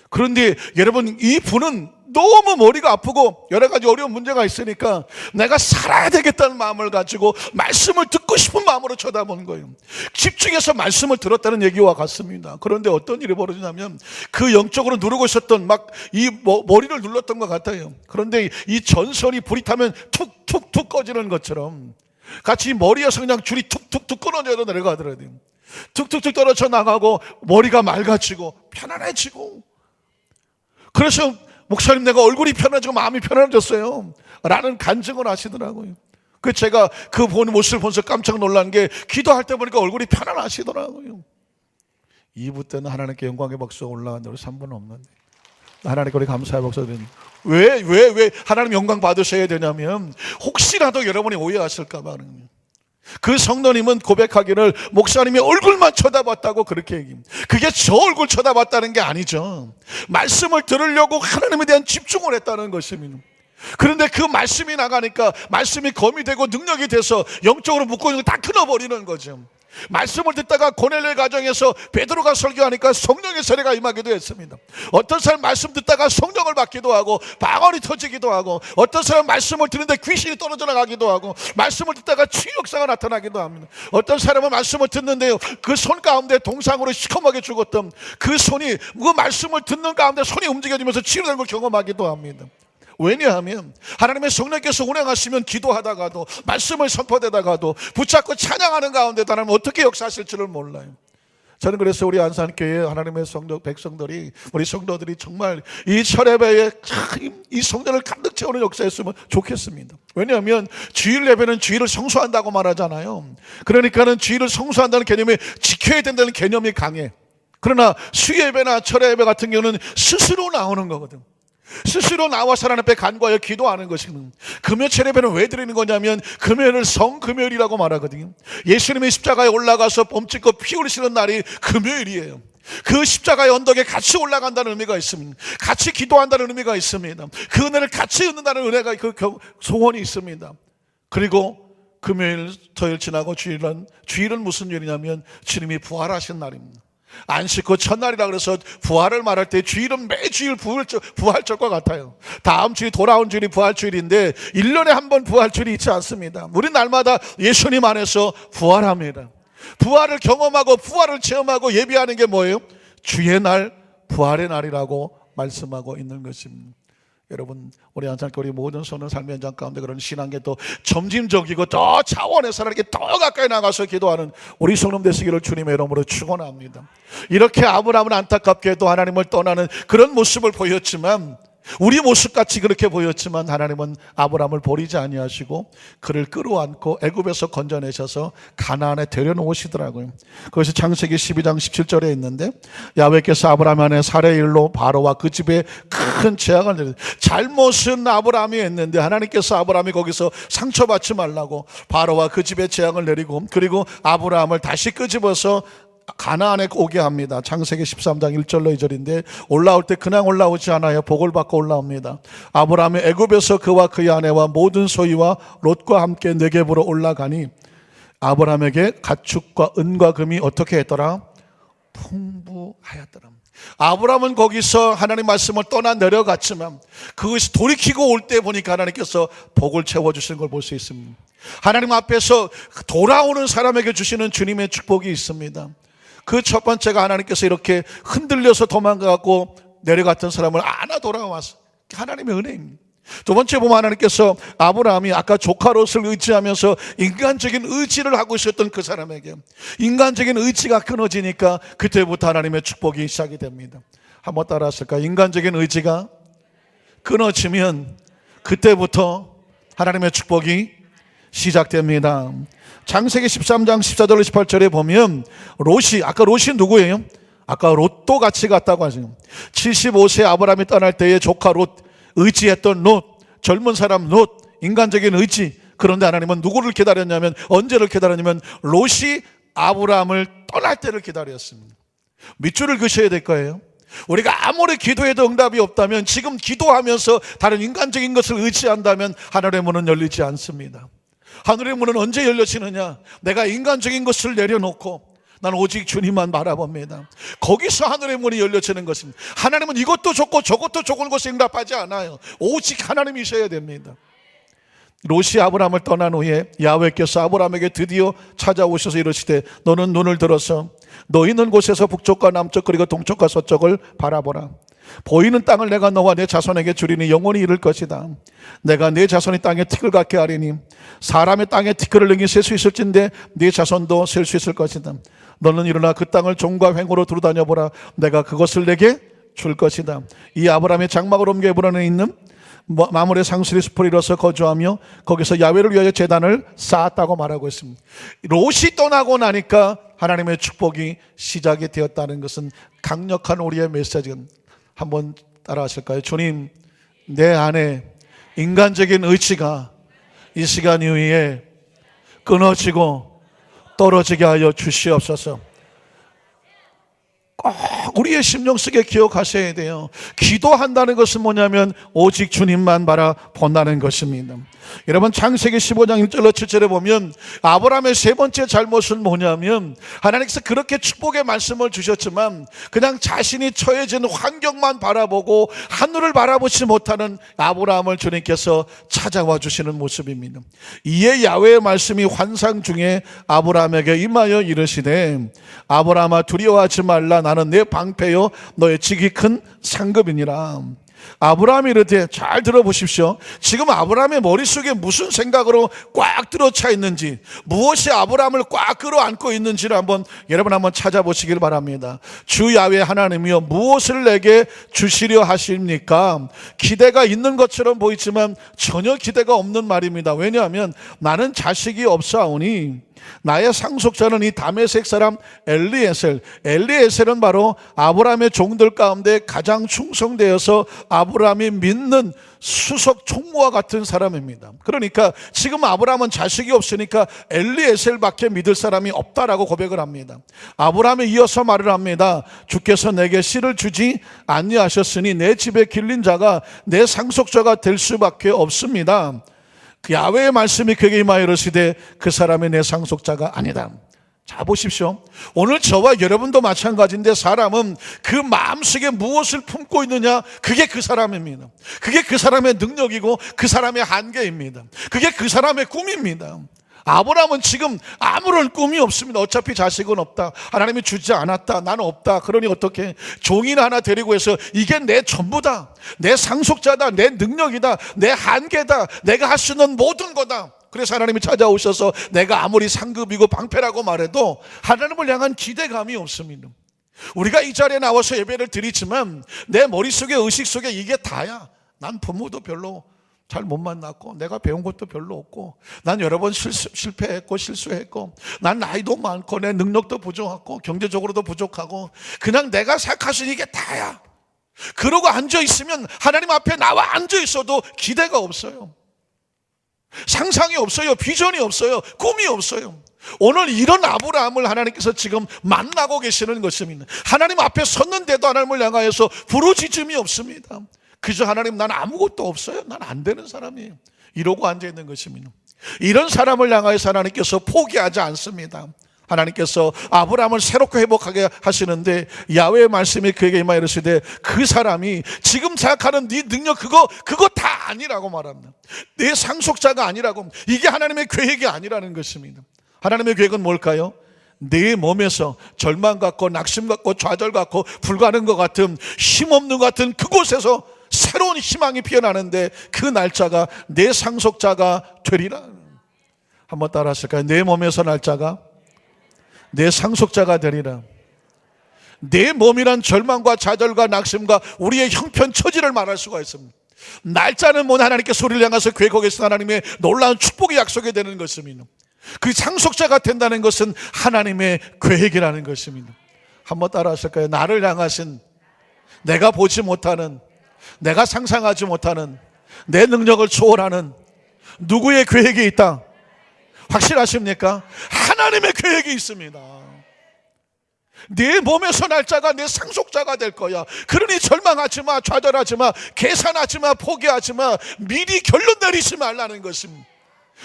그런데 여러분, 이 분은 너무 머리가 아프고 여러 가지 어려운 문제가 있으니까 내가 살아야 되겠다는 마음을 가지고 말씀을 듣고 싶은 마음으로 쳐다본 거예요. 집중해서 말씀을 들었다는 얘기와 같습니다. 그런데 어떤 일이 벌어지냐면 그 영적으로 누르고 있었던 막 이 머리를 눌렀던 것 같아요. 그런데 이 전선이 불이 타면 툭툭툭 꺼지는 것처럼 같이 머리에서 그냥 줄이 툭툭툭 끊어져서 내려가더라고요. 툭툭툭 떨어져 나가고 머리가 맑아지고 편안해지고. 그래서 목사님, 내가 얼굴이 편해지고 마음이 편안해졌어요 라는 간증을 하시더라고요. 그 제가 그 본 모습을 보면서 깜짝 놀란 게 기도할 때 보니까 얼굴이 편안하시더라고요. 2부 때는 하나님께 영광의 박수가 올라가는데 우리 3부는 없는데 하나님께 우리 감사의 박수가 드립니다. 왜 하나님 영광 받으셔야 되냐면 혹시라도 여러분이 오해하실까 봐 하는 거예요. 그 성도님은 고백하기를 목사님이 얼굴만 쳐다봤다고 그렇게 얘기합니다. 그게 저 얼굴 쳐다봤다는 게 아니죠. 말씀을 들으려고 하나님에 대한 집중을 했다는 것입니다. 그런데 그 말씀이 나가니까 말씀이 검이 되고 능력이 돼서 영적으로 묶고 있는 거 다 끊어버리는 거죠. 말씀을 듣다가 고넬료의 가정에서 베드로가 설교하니까 성령의 세례가 임하기도 했습니다. 어떤 사람 말씀 듣다가 성령을 받기도 하고 방언이 터지기도 하고, 어떤 사람 말씀을 듣는데 귀신이 떨어져 나가기도 하고, 말씀을 듣다가 치유 역사가 나타나기도 합니다. 어떤 사람은 말씀을 듣는데요, 그 손 가운데 동상으로 시커멓게 죽었던 그 손이, 그 말씀을 듣는 가운데 손이 움직여지면서 치유되는 걸 경험하기도 합니다. 왜냐하면 하나님의 성령께서 운행하시면 기도하다가도, 말씀을 선포되다가도, 붙잡고 찬양하는 가운데도 하나님 어떻게 역사하실지를 몰라요. 저는 그래서 우리 안산교회 하나님의 백성들이, 우리 성도들이 정말 이 철예배에 이 성전을 가득 채우는 역사였으면 좋겠습니다. 왜냐하면 주일 예배는 주일을 성수한다고 말하잖아요. 그러니까는 주일을 성수한다는 개념이 지켜야 된다는 개념이 강해. 그러나 수예배나 철예배 같은 경우는 스스로 나오는 거거든. 스스로 나와서 하나님 앞에 간구하여 기도하는 것이거든요. 금요 철예배는 왜 드리는 거냐면 금요일을 성금요일이라고 말하거든요. 예수님이 십자가에 올라가서 몸짓고 피 흘리시는 날이 금요일이에요. 그 십자가의 언덕에 같이 올라간다는 의미가 있습니다. 같이 기도한다는 의미가 있습니다. 그 은혜를 같이 얻는다는 은혜가, 그 소원이 있습니다. 그리고 금요일, 토요일 지나고 주일은 무슨 요일이냐면 주님이 부활하신 날입니다. 안식 후 첫날이라 그래서 부활을 말할 때 주일은 매주일 부활절과 같아요. 다음 주일이 돌아온 주일이 부활주일인데 1년에 한 번 부활주일이 있지 않습니다. 우리 날마다 예수님 안에서 부활합니다. 부활을 경험하고 부활을 체험하고 예비하는 게 뭐예요? 주의 날, 부활의 날이라고 말씀하고 있는 것입니다. 여러분, 우리 안산교회 모든 선은 삶의 현장 가운데 그런 신앙계 또 점진적이고 더 차원에서 하나님께 더 가까이 나가서 기도하는 우리 성령 되시기를 주님의 이름으로 축원합니다. 이렇게 아브라함은 안타깝게도 하나님을 떠나는 그런 모습을 보였지만, 우리 모습같이 그렇게 보였지만 하나님은 아브라함을 버리지 아니하시고 그를 끌어안고 애굽에서 건져내셔서 가나안에 데려놓으시더라고요. 그것이 창세기 12장 17절에 있는데, 야훼께서 아브라함 안에 살의 일로 바로와 그 집에 큰 재앙을 내렸어요. 잘못은 아브라함이 했는데 하나님께서 아브라함이 거기서 상처받지 말라고 바로와 그 집에 재앙을 내리고, 그리고 아브라함을 다시 끄집어서 가나안에 오게 합니다. 창세기 13장 1절로 2절인데, 올라올 때 그냥 올라오지 않아요. 복을 받고 올라옵니다. 아브라함이 애굽에서 그와 그의 아내와 모든 소유와 롯과 함께 네겝으로 올라가니 아브라함에게 가축과 은과 금이 어떻게 했더라? 풍부하였더라. 아브라함은 거기서 하나님 말씀을 떠나 내려갔지만 그것이 돌이키고 올 때 보니까 하나님께서 복을 채워주시는 걸 볼 수 있습니다. 하나님 앞에서 돌아오는 사람에게 주시는 주님의 축복이 있습니다. 그 첫 번째가 하나님께서 이렇게 흔들려서 도망가고 내려갔던 사람을 안아 돌아와서 하나님의 은혜입니다. 두 번째 보면 하나님께서 아브라함이 아까 조카 롯을 의지하면서 인간적인 의지를 하고 있었던 그 사람에게 인간적인 의지가 끊어지니까 그때부터 하나님의 축복이 시작이 됩니다. 한번 따라 하실까요? 인간적인 의지가 끊어지면 그때부터 하나님의 축복이 시작됩니다. 창세기 13장 14절 18절에 보면 롯이, 아까 롯이 누구예요? 아까 롯도 같이 갔다고 하죠. 75세 아브라함이 떠날 때에 조카 롯, 의지했던 롯, 젊은 사람 롯, 인간적인 의지. 그런데 하나님은 누구를 기다렸냐면, 언제를 기다렸냐면 롯이 아브라함을 떠날 때를 기다렸습니다. 밑줄을 그셔야 될 거예요. 우리가 아무리 기도해도 응답이 없다면, 지금 기도하면서 다른 인간적인 것을 의지한다면 하늘의 문은 열리지 않습니다. 하늘의 문은 언제 열려지느냐? 내가 인간적인 것을 내려놓고 나는 오직 주님만 바라봅니다. 거기서 하늘의 문이 열려지는 것입니다. 하나님은 이것도 좋고 저것도 좋은 것을 응답하지 않아요. 오직 하나님이셔야 됩니다. 롯이 아브라함을 떠난 후에 야훼께서 아브라함에게 드디어 찾아오셔서 이르시되 너는 눈을 들어서 너 있는 곳에서 북쪽과 남쪽 그리고 동쪽과 서쪽을 바라보라. 보이는 땅을 내가 너와 내 자손에게 주리니 영원히 이를 것이다. 내가 내 자손이 땅에 티끌 같게 하리니 사람의 땅에 티끌을 능히 셀 수 있을진데 네 자손도 셀 수 있을 것이다. 너는 일어나 그 땅을 종과 횡으로 두루다녀보라. 내가 그것을 내게 줄 것이다. 이 아브라함의 장막을 옮겨 에브론에 있는 마므레 상수리 숲을 이뤄서 거주하며 거기서 야훼를 위하여 제단을 쌓았다고 말하고 있습니다. 롯이 떠나고 나니까 하나님의 축복이 시작이 되었다는 것은 강력한 우리의 메시지입니다. 한번 따라 하실까요? 주님, 내 안에 인간적인 의지가 이 시간 이후에 끊어지고 떨어지게 하여 주시옵소서. 꼭 우리의 심령 속에 기억하셔야 돼요. 기도한다는 것은 뭐냐면 오직 주님만 바라본다는 것입니다. 여러분, 창세기 15장 1절로 7절에 보면 아브라함의 세 번째 잘못은 뭐냐면, 하나님께서 그렇게 축복의 말씀을 주셨지만 그냥 자신이 처해진 환경만 바라보고 하늘을 바라보지 못하는 아브라함을 주님께서 찾아와 주시는 모습입니다. 이에 야훼의 말씀이 환상 중에 아브라함에게 임하여 이르시되, 아브라함아 두려워하지 말라. 나는 내 방패요 너의 지극히 큰 상급이니라. 아브라함이 이르되, 잘 들어보십시오. 지금 아브라함의 머릿속에 무슨 생각으로 꽉 들어차 있는지, 무엇이 아브라함을 꽉 끌어안고 있는지를 여러분 한번 찾아보시길 바랍니다. 주 야훼 하나님이여 무엇을 내게 주시려 하십니까? 기대가 있는 것처럼 보이지만 전혀 기대가 없는 말입니다. 왜냐하면 나는 자식이 없사오니 나의 상속자는 이 다메섹 사람 엘리에셀은 바로 아브라함의 종들 가운데 가장 충성되어서 아브라함이 믿는 수석 총무와 같은 사람입니다. 그러니까 지금 아브라함은 자식이 없으니까 엘리에셀밖에 믿을 사람이 없다라고 고백을 합니다. 아브라함이 이어서 말을 합니다. 주께서 내게 씨를 주지 아니하셨으니 내 집에 길린 자가 내 상속자가 될 수밖에 없습니다. 그 야훼의 말씀이 그에게 임하여 이르시되 그 사람이 내 상속자가 아니다. 자, 보십시오. 오늘 저와 여러분도 마찬가지인데 사람은 그 마음속에 무엇을 품고 있느냐, 그게 그 사람입니다. 그게 그 사람의 능력이고 그 사람의 한계입니다. 그게 그 사람의 꿈입니다. 아브라함은 지금 아무런 꿈이 없습니다. 어차피 자식은 없다, 하나님이 주지 않았다, 나는 없다, 그러니 어떻게 종인 하나 데리고 해서 이게 내 전부다, 내 상속자다, 내 능력이다, 내 한계다, 내가 할 수 있는 모든 거다. 그래서 하나님이 찾아오셔서 내가 아무리 상급이고 방패라고 말해도 하나님을 향한 기대감이 없습니다. 우리가 이 자리에 나와서 예배를 드리지만 내 머릿속에, 의식 속에 이게 다야. 난 부모도 별로 잘 못 만났고, 내가 배운 것도 별로 없고, 난 여러 번 실패했고 실수했고, 난 나이도 많고 내 능력도 부족하고 경제적으로도 부족하고, 그냥 내가 생각할 수 있는 게 다야. 그러고 앉아있으면 하나님 앞에 나와 앉아있어도 기대가 없어요. 상상이 없어요. 비전이 없어요. 꿈이 없어요. 오늘 이런 아브라함을 하나님께서 지금 만나고 계시는 것입니다. 하나님 앞에 섰는데도 하나님을 향하여서 부르짖음이 없습니다. 그저 하나님, 난 아무것도 없어요, 난 안 되는 사람이에요, 이러고 앉아있는 것입니다. 이런 사람을 향하여서 하나님께서 포기하지 않습니다. 하나님께서 아브라함을 새롭게 회복하게 하시는데 야훼의 말씀이 그에게 임하여 이르시되 그 사람이 지금 생각하는 네 능력 그거 다 아니라고 말합니다. 내 상속자가 아니라고. 이게 하나님의 계획이 아니라는 것입니다. 하나님의 계획은 뭘까요? 내 몸에서 절망 같고 낙심 같고 좌절 같고 불가능한 것 같은, 힘없는 것 같은 그곳에서 새로운 희망이 피어나는데 그 날짜가 내 상속자가 되리라. 한번 따라 하실까요? 내 몸에서 날짜가 내 상속자가 되리라. 내 몸이란 절망과 좌절과 낙심과 우리의 형편 처지를 말할 수가 있습니다. 날짜는 뭐 하나님께 소리를 향해서 계획하겠으나 하나님의 놀라운 축복이 약속이 되는 것입니다. 그 상속자가 된다는 것은 하나님의 계획이라는 것입니다. 한번 따라 하실까요? 나를 향하신, 내가 보지 못하는, 내가 상상하지 못하는, 내 능력을 초월하는 누구의 계획이 있다? 확실하십니까? 하나님의 계획이 있습니다. 내 몸에서 날짜가 내 상속자가 될 거야. 그러니 절망하지 마, 좌절하지 마, 계산하지 마, 포기하지 마, 미리 결론 내리지 말라는 것입니다.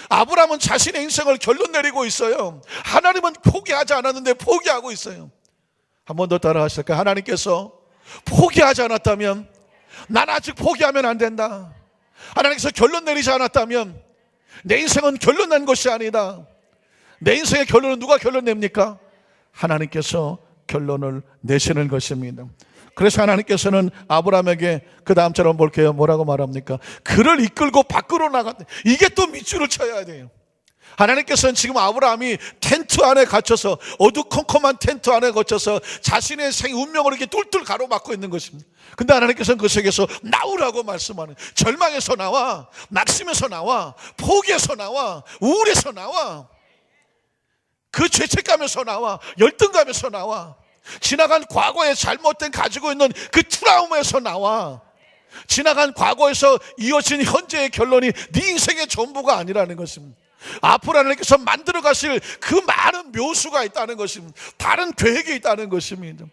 아브라함은 자신의 인생을 결론 내리고 있어요. 하나님은 포기하지 않았는데 포기하고 있어요. 한 번 더 따라 하실까요? 하나님께서 포기하지 않았다면 난 아직 포기하면 안 된다. 하나님께서 결론 내리지 않았다면 내 인생은 결론 난 것이 아니다. 내 인생의 결론은 누가 결론 냅니까? 하나님께서 결론을 내시는 것입니다. 그래서 하나님께서는 아브라함에게 그 다음처럼 볼게요. 뭐라고 말합니까? 그를 이끌고 밖으로 나갔다. 이게 또 밑줄을 쳐야 돼요. 하나님께서는 지금 아브라함이 텐트 안에 갇혀서, 어두컴컴한 텐트 안에 갇혀서 자신의 운명을 이렇게 뚫뚫 가로막고 있는 것입니다. 근데 하나님께서는 그 속에서 나오라고 말씀하는, 절망에서 나와, 낙심에서 나와, 포기에서 나와, 우울에서 나와, 그 죄책감에서 나와, 열등감에서 나와, 지나간 과거에 잘못된 가지고 있는 그 트라우마에서 나와, 지나간 과거에서 이어진 현재의 결론이 네 인생의 전부가 아니라는 것입니다. 앞으로 하나님께서 만들어 가실 그 많은 묘수가 있다는 것입니다. 다른 계획이 있다는 것입니다.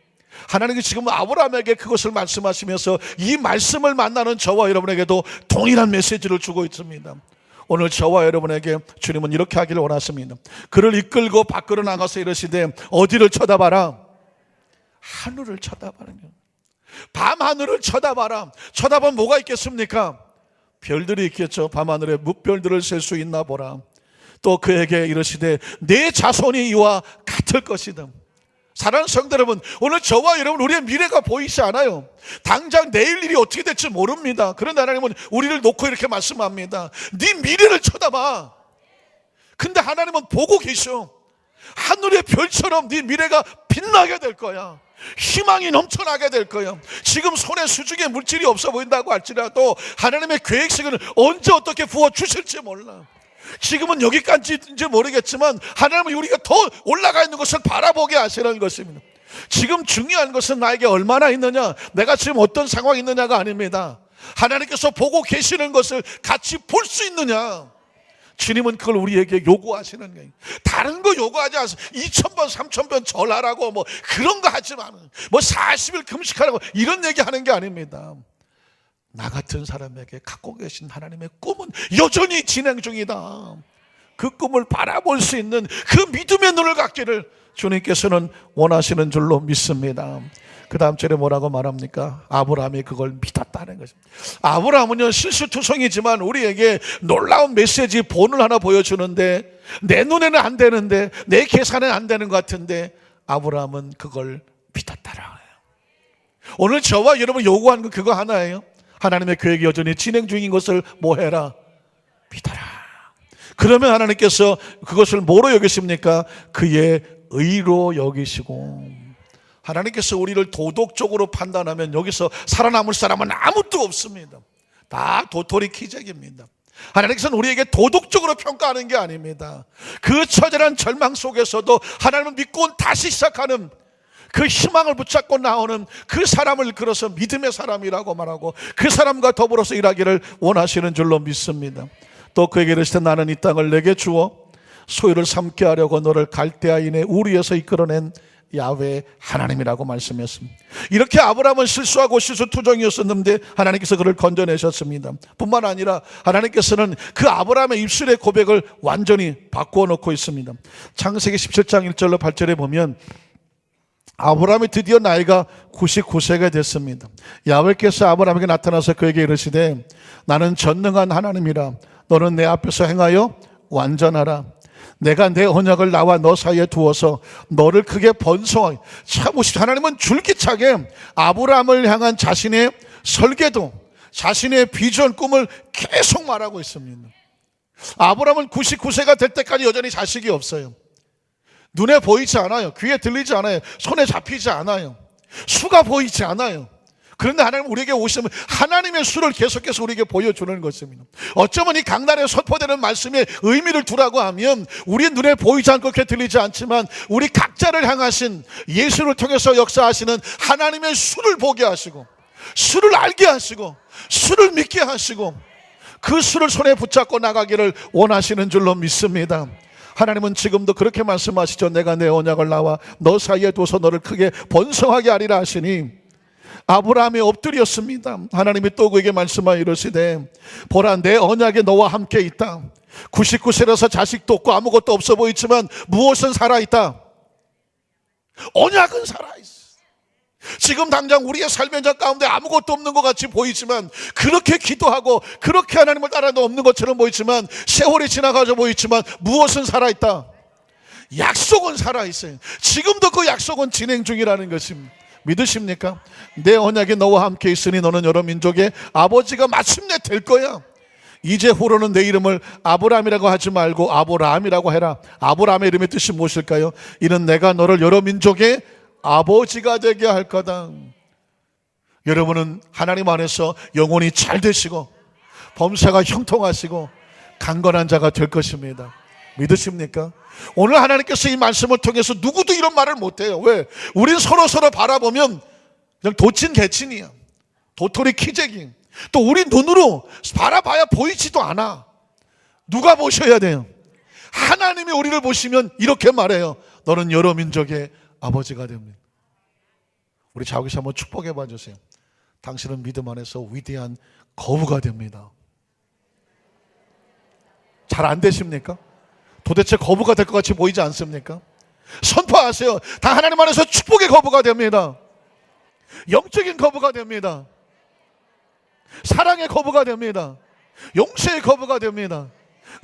하나님이 지금 아브라함에게 그것을 말씀하시면서 이 말씀을 만나는 저와 여러분에게도 동일한 메시지를 주고 있습니다. 오늘 저와 여러분에게 주님은 이렇게 하기를 원하십니다. 그를 이끌고 밖으로 나가서 이르시되 어디를 쳐다봐라? 하늘을 쳐다봐라. 밤하늘을 쳐다봐라. 쳐다보면 뭐가 있겠습니까? 별들이 있겠죠. 밤하늘에 뭇별들을 셀 수 있나 보라. 또 그에게 이르시되 내 자손이 이와 같을 것이다. 사랑하는 성도 여러분, 오늘 저와 여러분 우리의 미래가 보이지 않아요. 당장 내일 일이 어떻게 될지 모릅니다. 그런데 하나님은 우리를 놓고 이렇게 말씀합니다. 네 미래를 쳐다봐. 근데 하나님은 보고 계셔. 하늘의 별처럼 네 미래가 빛나게 될 거야. 희망이 넘쳐나게 될 거예요. 지금 손에 수중에 물질이 없어 보인다고 할지라도 하나님의 계획식은 언제 어떻게 부어주실지 몰라. 지금은 여기까지인지 모르겠지만 하나님은 우리가 더 올라가 있는 것을 바라보게 하시는 것입니다. 지금 중요한 것은 나에게 얼마나 있느냐, 내가 지금 어떤 상황이 있느냐가 아닙니다. 하나님께서 보고 계시는 것을 같이 볼 수 있느냐, 주님은 그걸 우리에게 요구하시는 거예요. 다른 거 요구하지 않습니다. 2000번 3000번 절하라고 뭐 그런 거 하지 마는, 뭐 40일 금식하라고 이런 얘기 하는 게 아닙니다. 나 같은 사람에게 갖고 계신 하나님의 꿈은 여전히 진행 중이다. 그 꿈을 바라볼 수 있는 그 믿음의 눈을 갖기를 주님께서는 원하시는 줄로 믿습니다. 그 다음 절에 뭐라고 말합니까? 아브라함이 그걸 믿었다는 것입니다. 아브라함은요, 실수투성이지만 우리에게 놀라운 메시지 본을 하나 보여주는데, 내 눈에는 안 되는데, 내 계산은 안 되는 것 같은데 아브라함은 그걸 믿었다라고 해요. 오늘 저와 여러분 요구하는 건 그거 하나예요. 하나님의 계획이 여전히 진행 중인 것을 뭐 해라? 믿어라. 그러면 하나님께서 그것을 뭐로 여기십니까? 그의 의로 여기시고, 하나님께서 우리를 도덕적으로 판단하면 여기서 살아남을 사람은 아무도 없습니다. 다 도토리 키재기입니다. 하나님께서는 우리에게 도덕적으로 평가하는 게 아닙니다. 그 처절한 절망 속에서도 하나님을 믿고 다시 시작하는 그 희망을 붙잡고 나오는 그 사람을 걸어서 믿음의 사람이라고 말하고 그 사람과 더불어서 일하기를 원하시는 줄로 믿습니다. 또 그에게 이르시되 나는 이 땅을 내게 주어 소유를 삼게 하려고 너를 갈대아인의 우리에서 이끌어낸 야훼 하나님이라고 말씀했습니다. 이렇게 아브라함은 실수하고 실수투정이었었는데 하나님께서 그를 건져내셨습니다. 뿐만 아니라 하나님께서는 그 아브라함의 입술의 고백을 완전히 바꾸어 놓고 있습니다. 창세기 17장 1절로 8절에 보면 아브라함이 드디어 나이가 99세가 됐습니다. 야훼께서 아브라함에게 나타나서 그에게 이르시되 나는 전능한 하나님이라. 너는 내 앞에서 행하여 완전하라. 내가 내 언약을 나와 너 사이에 두어서 너를 크게 번성하게. 참 보십시오. 하나님은 줄기차게 아브라함을 향한 자신의 설계도, 자신의 비전, 꿈을 계속 말하고 있습니다. 아브라함은 99세가 될 때까지 여전히 자식이 없어요. 눈에 보이지 않아요. 귀에 들리지 않아요. 손에 잡히지 않아요. 수가 보이지 않아요. 그런데 하나님 우리에게 오시면 하나님의 수를 계속해서 우리에게 보여주는 것입니다. 어쩌면 이 강단에 선포되는 말씀에 의미를 두라고 하면 우리 눈에 보이지 않고 귀에 들리지 않지만 우리 각자를 향하신 예수를 통해서 역사하시는 하나님의 수를 보게 하시고, 수를 알게 하시고, 수를 믿게 하시고, 그 수를 손에 붙잡고 나가기를 원하시는 줄로 믿습니다. 하나님은 지금도 그렇게 말씀하시죠. 내가 내 언약을 나와 너 사이에 둬서 너를 크게 번성하게 하리라 하시니 아브라함이 엎드렸습니다. 하나님이 또 그에게 말씀하여 이르시되 보라 내 언약이 너와 함께 있다. 99세라서 자식도 없고 아무것도 없어 보이지만 무엇은 살아있다? 언약은 살아있어. 지금 당장 우리의 삶의 현장 가운데 아무것도 없는 것 같이 보이지만, 그렇게 기도하고 그렇게 하나님을 따라도 없는 것처럼 보이지만, 세월이 지나가져 보이지만 무엇은 살아있다? 약속은 살아있어요. 지금도 그 약속은 진행 중이라는 것입니다. 믿으십니까? 내 언약이 너와 함께 있으니 너는 여러 민족의 아버지가 마침내 될 거야. 이제 후로는 내 이름을 아브라함이라고 하지 말고 아브라함이라고 해라. 아브라함의 이름의 뜻이 무엇일까요? 이는 내가 너를 여러 민족의 아버지가 되게 할 거다. 여러분은 하나님 안에서 영혼이 잘 되시고 범사가 형통하시고 강건한 자가 될 것입니다. 믿으십니까? 오늘 하나님께서 이 말씀을 통해서 누구도 이런 말을 못해요. 왜? 우린 서로 바라보면 그냥 도친 개친이야. 도토리 키재기. 또 우리 눈으로 바라봐야 보이지도 않아. 누가 보셔야 돼요? 하나님이 우리를 보시면 이렇게 말해요. 너는 여러 민족의 아버지가 됩니다. 우리 자우기씨 한번 축복해 봐 주세요. 당신은 믿음 안에서 위대한 거부가 됩니다. 잘 안 되십니까? 도대체 거부가 될 것 같이 보이지 않습니까? 선포하세요. 다 하나님 안에서 축복의 거부가 됩니다. 영적인 거부가 됩니다. 사랑의 거부가 됩니다. 용서의 거부가 됩니다.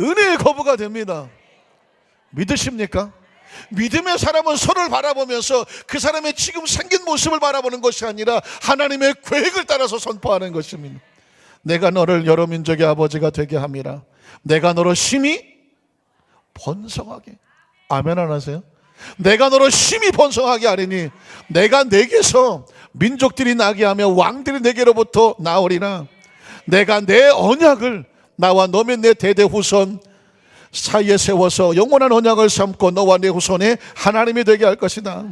은혜의 거부가 됩니다. 믿으십니까? 믿음의 사람은 서로를 바라보면서 그 사람의 지금 생긴 모습을 바라보는 것이 아니라 하나님의 계획을 따라서 선포하는 것입니다. 내가 너를 여러 민족의 아버지가 되게 함이라. 내가 너로 심히 번성하게. 아멘 안 하세요? 내가 너로 심히 번성하게 하리니 내가 내게서 민족들이 나게 하며 왕들이 내게로부터 나오리라. 내가 내 언약을 나와 너 및 내 대대 후손 사이에 세워서 영원한 언약을 삼고 너와 내 후손의 하나님이 되게 할 것이다.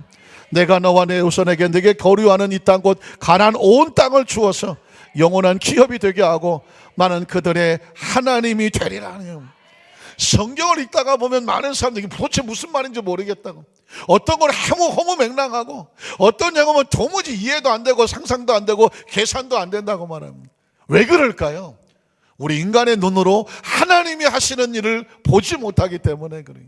내가 너와 내 후손에게 내게 거류하는 이 땅 곧 가나안 온 땅을 주어서 영원한 기업이 되게 하고 나는 그들의 하나님이 되리라. 성경을 읽다가 보면 많은 사람들이 도대체 무슨 말인지 모르겠다고, 어떤 건 허무맹랑하고 어떤 영어는 도무지 이해도 안 되고 상상도 안 되고 계산도 안 된다고 말합니다. 왜 그럴까요? 우리 인간의 눈으로 하나님이 하시는 일을 보지 못하기 때문에 그래요.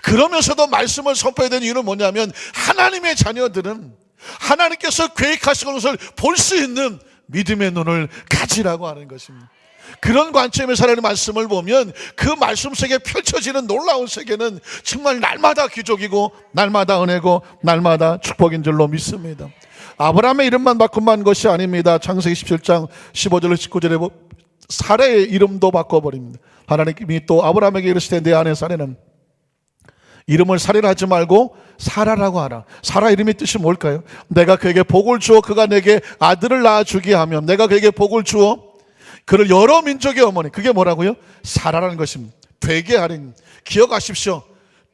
그러면서도 말씀을 선포해야 되는 이유는 뭐냐면 하나님의 자녀들은 하나님께서 계획하신 것을 볼 수 있는 믿음의 눈을 가지라고 하는 것입니다. 그런 관점에서 하나님의 말씀을 보면 그 말씀 속에 펼쳐지는 놀라운 세계는 정말 날마다 기적이고 날마다 은혜고 날마다 축복인 줄로 믿습니다. 아브라함의 이름만 바꾼 것이 아닙니다. 창세기 17장 15절 19절에 사라의 이름도 바꿔버립니다. 하나님이 또 아브라함에게 이르시되 내 아내 사라는 이름을 사라라 하지 말고 사라라고 하라. 사라 이름의 뜻이 뭘까요? 내가 그에게 복을 주어 그가 내게 아들을 낳아주게 하면 내가 그에게 복을 주어 그를 여러 민족의 어머니. 그게 뭐라고요? 사라라는 것입니다. 되게 하린. 기억하십시오.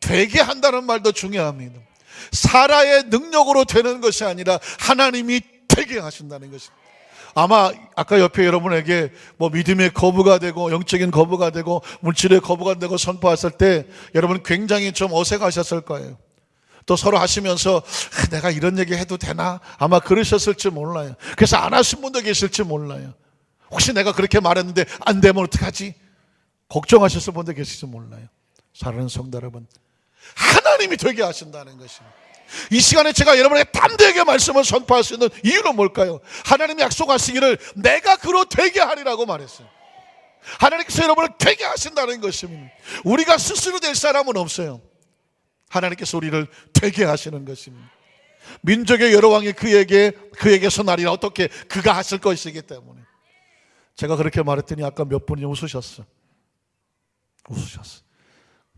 되게 한다는 말도 중요합니다. 사라의 능력으로 되는 것이 아니라 하나님이 되게 하신다는 것입니다. 아마 아까 옆에 여러분에게 뭐 믿음의 거부가 되고 영적인 거부가 되고 물질의 거부가 되고 선포했을 때 여러분 굉장히 좀 어색하셨을 거예요. 또 서로 하시면서 내가 이런 얘기 해도 되나? 아마 그러셨을지 몰라요. 그래서 안 하신 분도 계실지 몰라요. 혹시 내가 그렇게 말했는데 안 되면 어떡하지? 걱정하셨을 분도 계실지 몰라요. 사랑하는 성도 여러분, 하나님이 되게 하신다는 것입니다. 이 시간에 제가 여러분에게 담대하게 말씀을 선포할 수 있는 이유는 뭘까요? 하나님이 약속하시기를 내가 그로 되게 하리라고 말했어요. 하나님께서 여러분을 되게 하신다는 것입니다. 우리가 스스로 될 사람은 없어요. 하나님께서 우리를 되게 하시는 것입니다. 민족의 여러 왕이 그에게서 나리라. 어떻게? 그가 하실 것이기 때문에. 제가 그렇게 말했더니 아까 몇 분이 웃으셨어.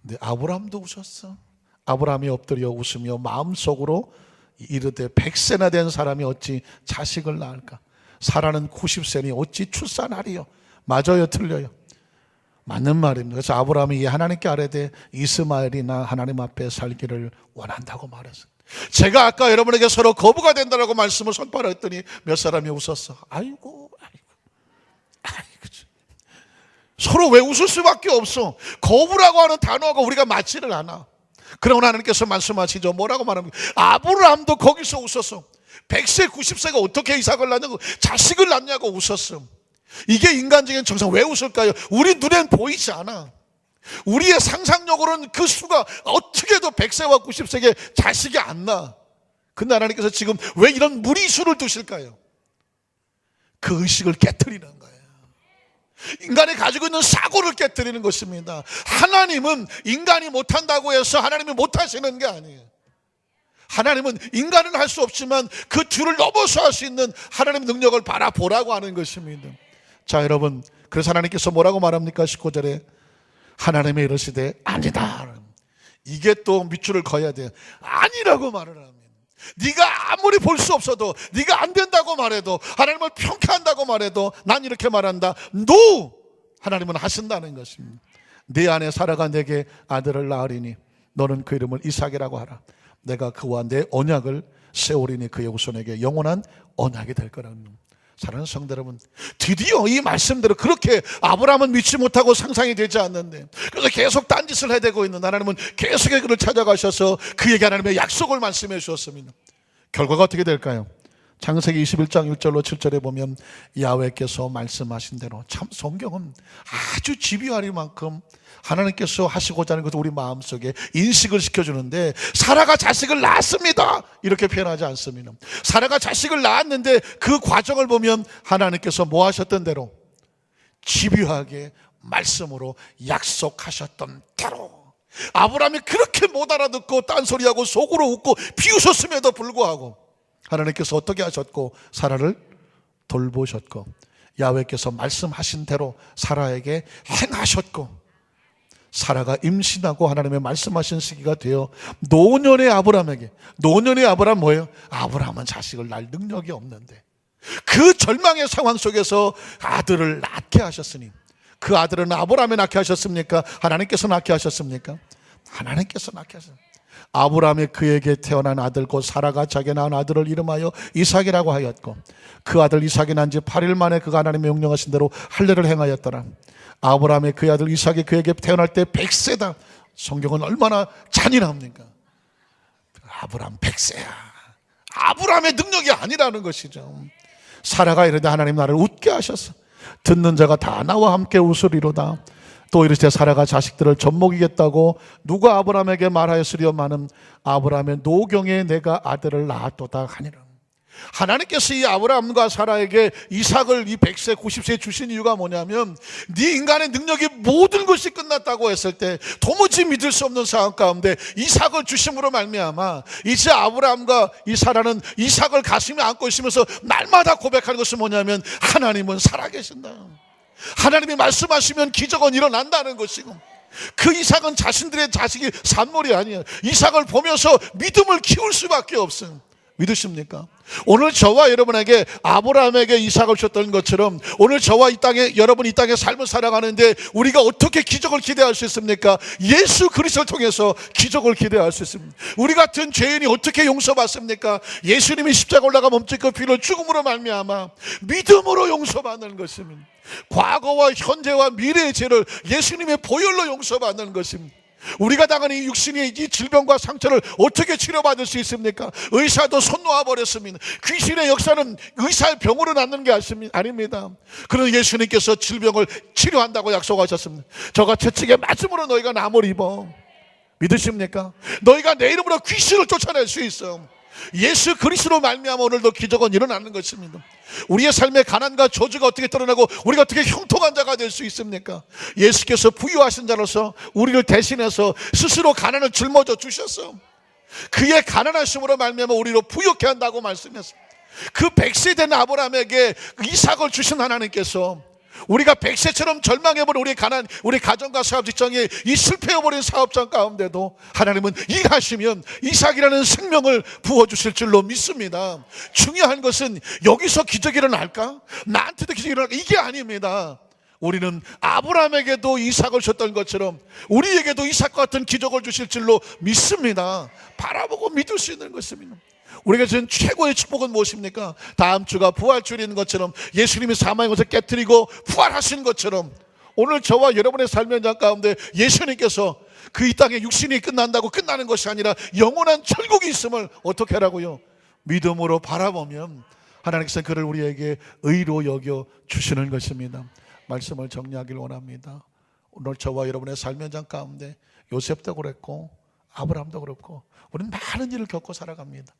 근데 아브라함도 웃었어. 아브라함이 엎드려 웃으며 마음속으로 이르되 100세나 된 사람이 어찌 자식을 낳을까? 사라는 90세니 어찌 출산하리요? 맞아요, 틀려요? 맞는 말입니다. 그래서 아브라함이 하나님께 아뢰되 이스마엘이나 하나님 앞에 살기를 원한다고 말했어요. 제가 아까 여러분에게 서로 거부가 된다라고 말씀을 선포했더니 몇 사람이 웃었어. 아이고. 서로 왜 웃을 수밖에 없어? 거부라고 하는 단어가 우리가 맞지를 않아. 그러나 하나님께서 말씀하시죠. 뭐라고 말합니까? 아브라함도 거기서 웃었어. 100세 90세가 어떻게 이삭을 낳냐고, 자식을 낳냐고 웃었어. 이게 인간적인 정상. 왜 웃을까요? 우리 눈엔 보이지 않아. 우리의 상상력으로는 그 수가 어떻게 해도 100세와 90세에 자식이 안 나. 근데 하나님께서 지금 왜 이런 무리수를 두실까요? 그 의식을 깨트리는 거예요. 인간이 가지고 있는 사고를 깨뜨리는 것입니다. 하나님은 인간이 못한다고 해서 하나님이 못하시는 게 아니에요. 하나님은 인간은 할 수 없지만 그 뒤를 넘어서 할 수 있는 하나님의 능력을 바라보라고 하는 것입니다. 자, 여러분, 그래서 하나님께서 뭐라고 말합니까? 19절에 하나님의 이르시되 아니다. 이게 또 밑줄을 그어야 돼요. 아니라고 말을 합니다. 네가 아무리 볼 수 없어도, 네가 안 된다고 말해도, 하나님을 평가한다고 말해도 난 이렇게 말한다. No! 하나님은 하신다는 것입니다. 네 안에 사라가 내게 아들을 낳으리니 너는 그 이름을 이삭이라고 하라. 내가 그와 내 언약을 세우리니 그의 후손에게 영원한 언약이 될 거라는 것. 사랑하는 성도 여러분, 드디어 이 말씀대로 그렇게 아브라함은 믿지 못하고 상상이 되지 않는데, 그래서 계속 딴짓을 해대고 있는 하나님은 계속 그를 찾아가셔서 그에게 하나님의 약속을 말씀해 주셨습니다. 결과가 어떻게 될까요? 창세기 21장 1절로 7절에 보면 야훼께서 말씀하신 대로, 참 성경은 아주 집요하리만큼 하나님께서 하시고자 하는 것을 우리 마음속에 인식을 시켜주는데, 사라가 자식을 낳았습니다 이렇게 표현하지 않습니다. 사라가 자식을 낳았는데 그 과정을 보면 하나님께서 뭐 하셨던 대로, 집요하게 말씀으로 약속하셨던 대로, 아브라함이 그렇게 못 알아듣고 딴소리하고 속으로 웃고 비웃었음에도 불구하고 하나님께서 어떻게 하셨고, 사라를 돌보셨고, 야훼께서 말씀하신 대로 사라에게 행하셨고, 사라가 임신하고 하나님의 말씀하신 시기가 되어 노년의 아브라함에게, 노년의 아브라함 뭐예요? 아브라함은 자식을 낳을 능력이 없는데 그 절망의 상황 속에서 아들을 낳게 하셨으니, 그 아들은 아브라함이 낳게 하셨습니까? 하나님께서 낳게 하셨습니까? 하나님께서 낳게 하셨습니다. 아브라함이 그에게 태어난 아들 곧 사라가 자기 낳은 아들을 이름하여 이삭이라고 하였고, 그 아들 이삭이 난 지 8일 만에 그가 하나님의 명령하신 대로 할례를 행하였더라. 아브라함의 그 아들 이삭이 그에게 태어날 때 100세다. 성경은 얼마나 잔인합니까? 아브라함 100세야. 아브라함의 능력이 아니라는 것이죠. 사라가 이르되 하나님 나를 웃게 하셨어. 듣는 자가 다 나와 함께 웃으리로다. 또 이르시되 사라가 자식들을 젖먹이겠다고 누가 아브라함에게 말하였으리요마는 아브라함의 노경에 내가 아들을 낳았도다 하니라. 하나님께서 이 아브라함과 사라에게 이삭을 이 100세 90세에 주신 이유가 뭐냐면, 네 인간의 능력이 모든 것이 끝났다고 했을 때 도무지 믿을 수 없는 상황 가운데 이삭을 주심으로 말미암아 이제 아브라함과 이 사라는 이삭을 가슴에 안고 있으면서 날마다 고백하는 것은 뭐냐면, 하나님은 살아계신다. 하나님이 말씀하시면 기적은 일어난다는 것이고, 그 이삭은 자신들의 자식이 산물이 아니에요. 이삭을 보면서 믿음을 키울 수밖에 없어요. 믿으십니까? 오늘 저와 여러분에게 아브라함에게 이삭을 줬던 것처럼 오늘 저와 이 땅에, 여러분 이 땅에 삶을 살아가는데 우리가 어떻게 기적을 기대할 수 있습니까? 예수 그리스도를 통해서 기적을 기대할 수 있습니다. 우리 같은 죄인이 어떻게 용서받습니까? 예수님이 십자가 올라가 몸짓고 피로 죽음으로 말미암아 믿음으로 용서받는 것입니다. 과거와 현재와 미래의 죄를 예수님의 보혈로 용서받는 것입니다. 우리가 당한 이 육신의 이 질병과 상처를 어떻게 치료받을 수 있습니까? 의사도 손 놓아버렸습니다. 귀신의 역사는 의사의 병으로 낫는 게 아닙니다. 그러나 예수님께서 질병을 치료한다고 약속하셨습니다. 저가 채찍에 맞음으로 너희가 남을 입어. 믿으십니까? 너희가 내 이름으로 귀신을 쫓아낼 수 있어. 예수 그리스도로 말미암아 오늘도 기적은 일어나는 것입니다. 우리의 삶의 가난과 저주가 어떻게 드러나고 우리가 어떻게 형통한 자가 될 수 있습니까? 예수께서 부유하신 자로서 우리를 대신해서 스스로 가난을 짊어져 주셨어. 그의 가난하심으로 말미암아 우리로 부유케 한다고 말씀했습니다. 그 100세 된 아브라함에게 이삭을 주신 하나님께서 우리가 100세처럼 절망해버린 우리 가난, 우리 가정과 사업 직장에 이 실패해버린 사업장 가운데도 하나님은 일하시면 이삭이라는 생명을 부어주실 줄로 믿습니다. 중요한 것은 여기서 기적이 일어날까? 나한테도 기적이 일어날까? 이게 아닙니다. 우리는 아브라함에게도 이삭을 줬던 것처럼 우리에게도 이삭과 같은 기적을 주실 줄로 믿습니다. 바라보고 믿을 수 있는 것입니다. 우리가 지금 최고의 축복은 무엇입니까? 다음 주가 부활주일이 있는 것처럼 예수님이 사망의 것을 깨뜨리고 부활하신 것처럼 오늘 저와 여러분의 삶의 현장 가운데 예수님께서 그 이 땅에 육신이 끝난다고 끝나는 것이 아니라 영원한 천국이 있음을 어떻게 하라고요? 믿음으로 바라보면 하나님께서 그를 우리에게 의로 여겨 주시는 것입니다. 말씀을 정리하길 원합니다. 오늘 저와 여러분의 삶의 현장 가운데 요셉도 그랬고 아브라함도 그렇고 우리는 많은 일을 겪고 살아갑니다.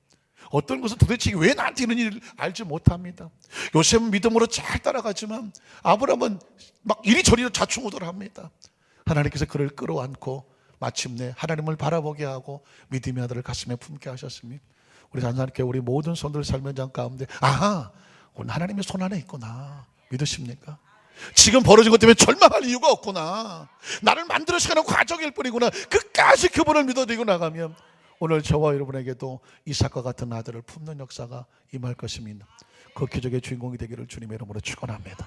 어떤 것은 도대체 왜 나한테 이런 일을 알지 못합니다. 요셉은 믿음으로 잘 따라가지만 아브라함은 막 이리저리 좌충우돌합니다. 하나님께서 그를 끌어안고 마침내 하나님을 바라보게 하고 믿음의 아들을 가슴에 품게 하셨습니다. 우리 하나님께 우리 모든 손들 삶의 현장 가운데 아하, 오늘 하나님의 손 안에 있구나. 믿으십니까? 지금 벌어진 것 때문에 절망할 이유가 없구나. 나를 만들어가는 과정일 뿐이구나. 끝까지 그분을 믿어드리고 나가면 오늘 저와 여러분에게도 이삭과 같은 아들을 품는 역사가 임할 것입니다. 그 기적의 주인공이 되기를 주님의 이름으로 축원합니다.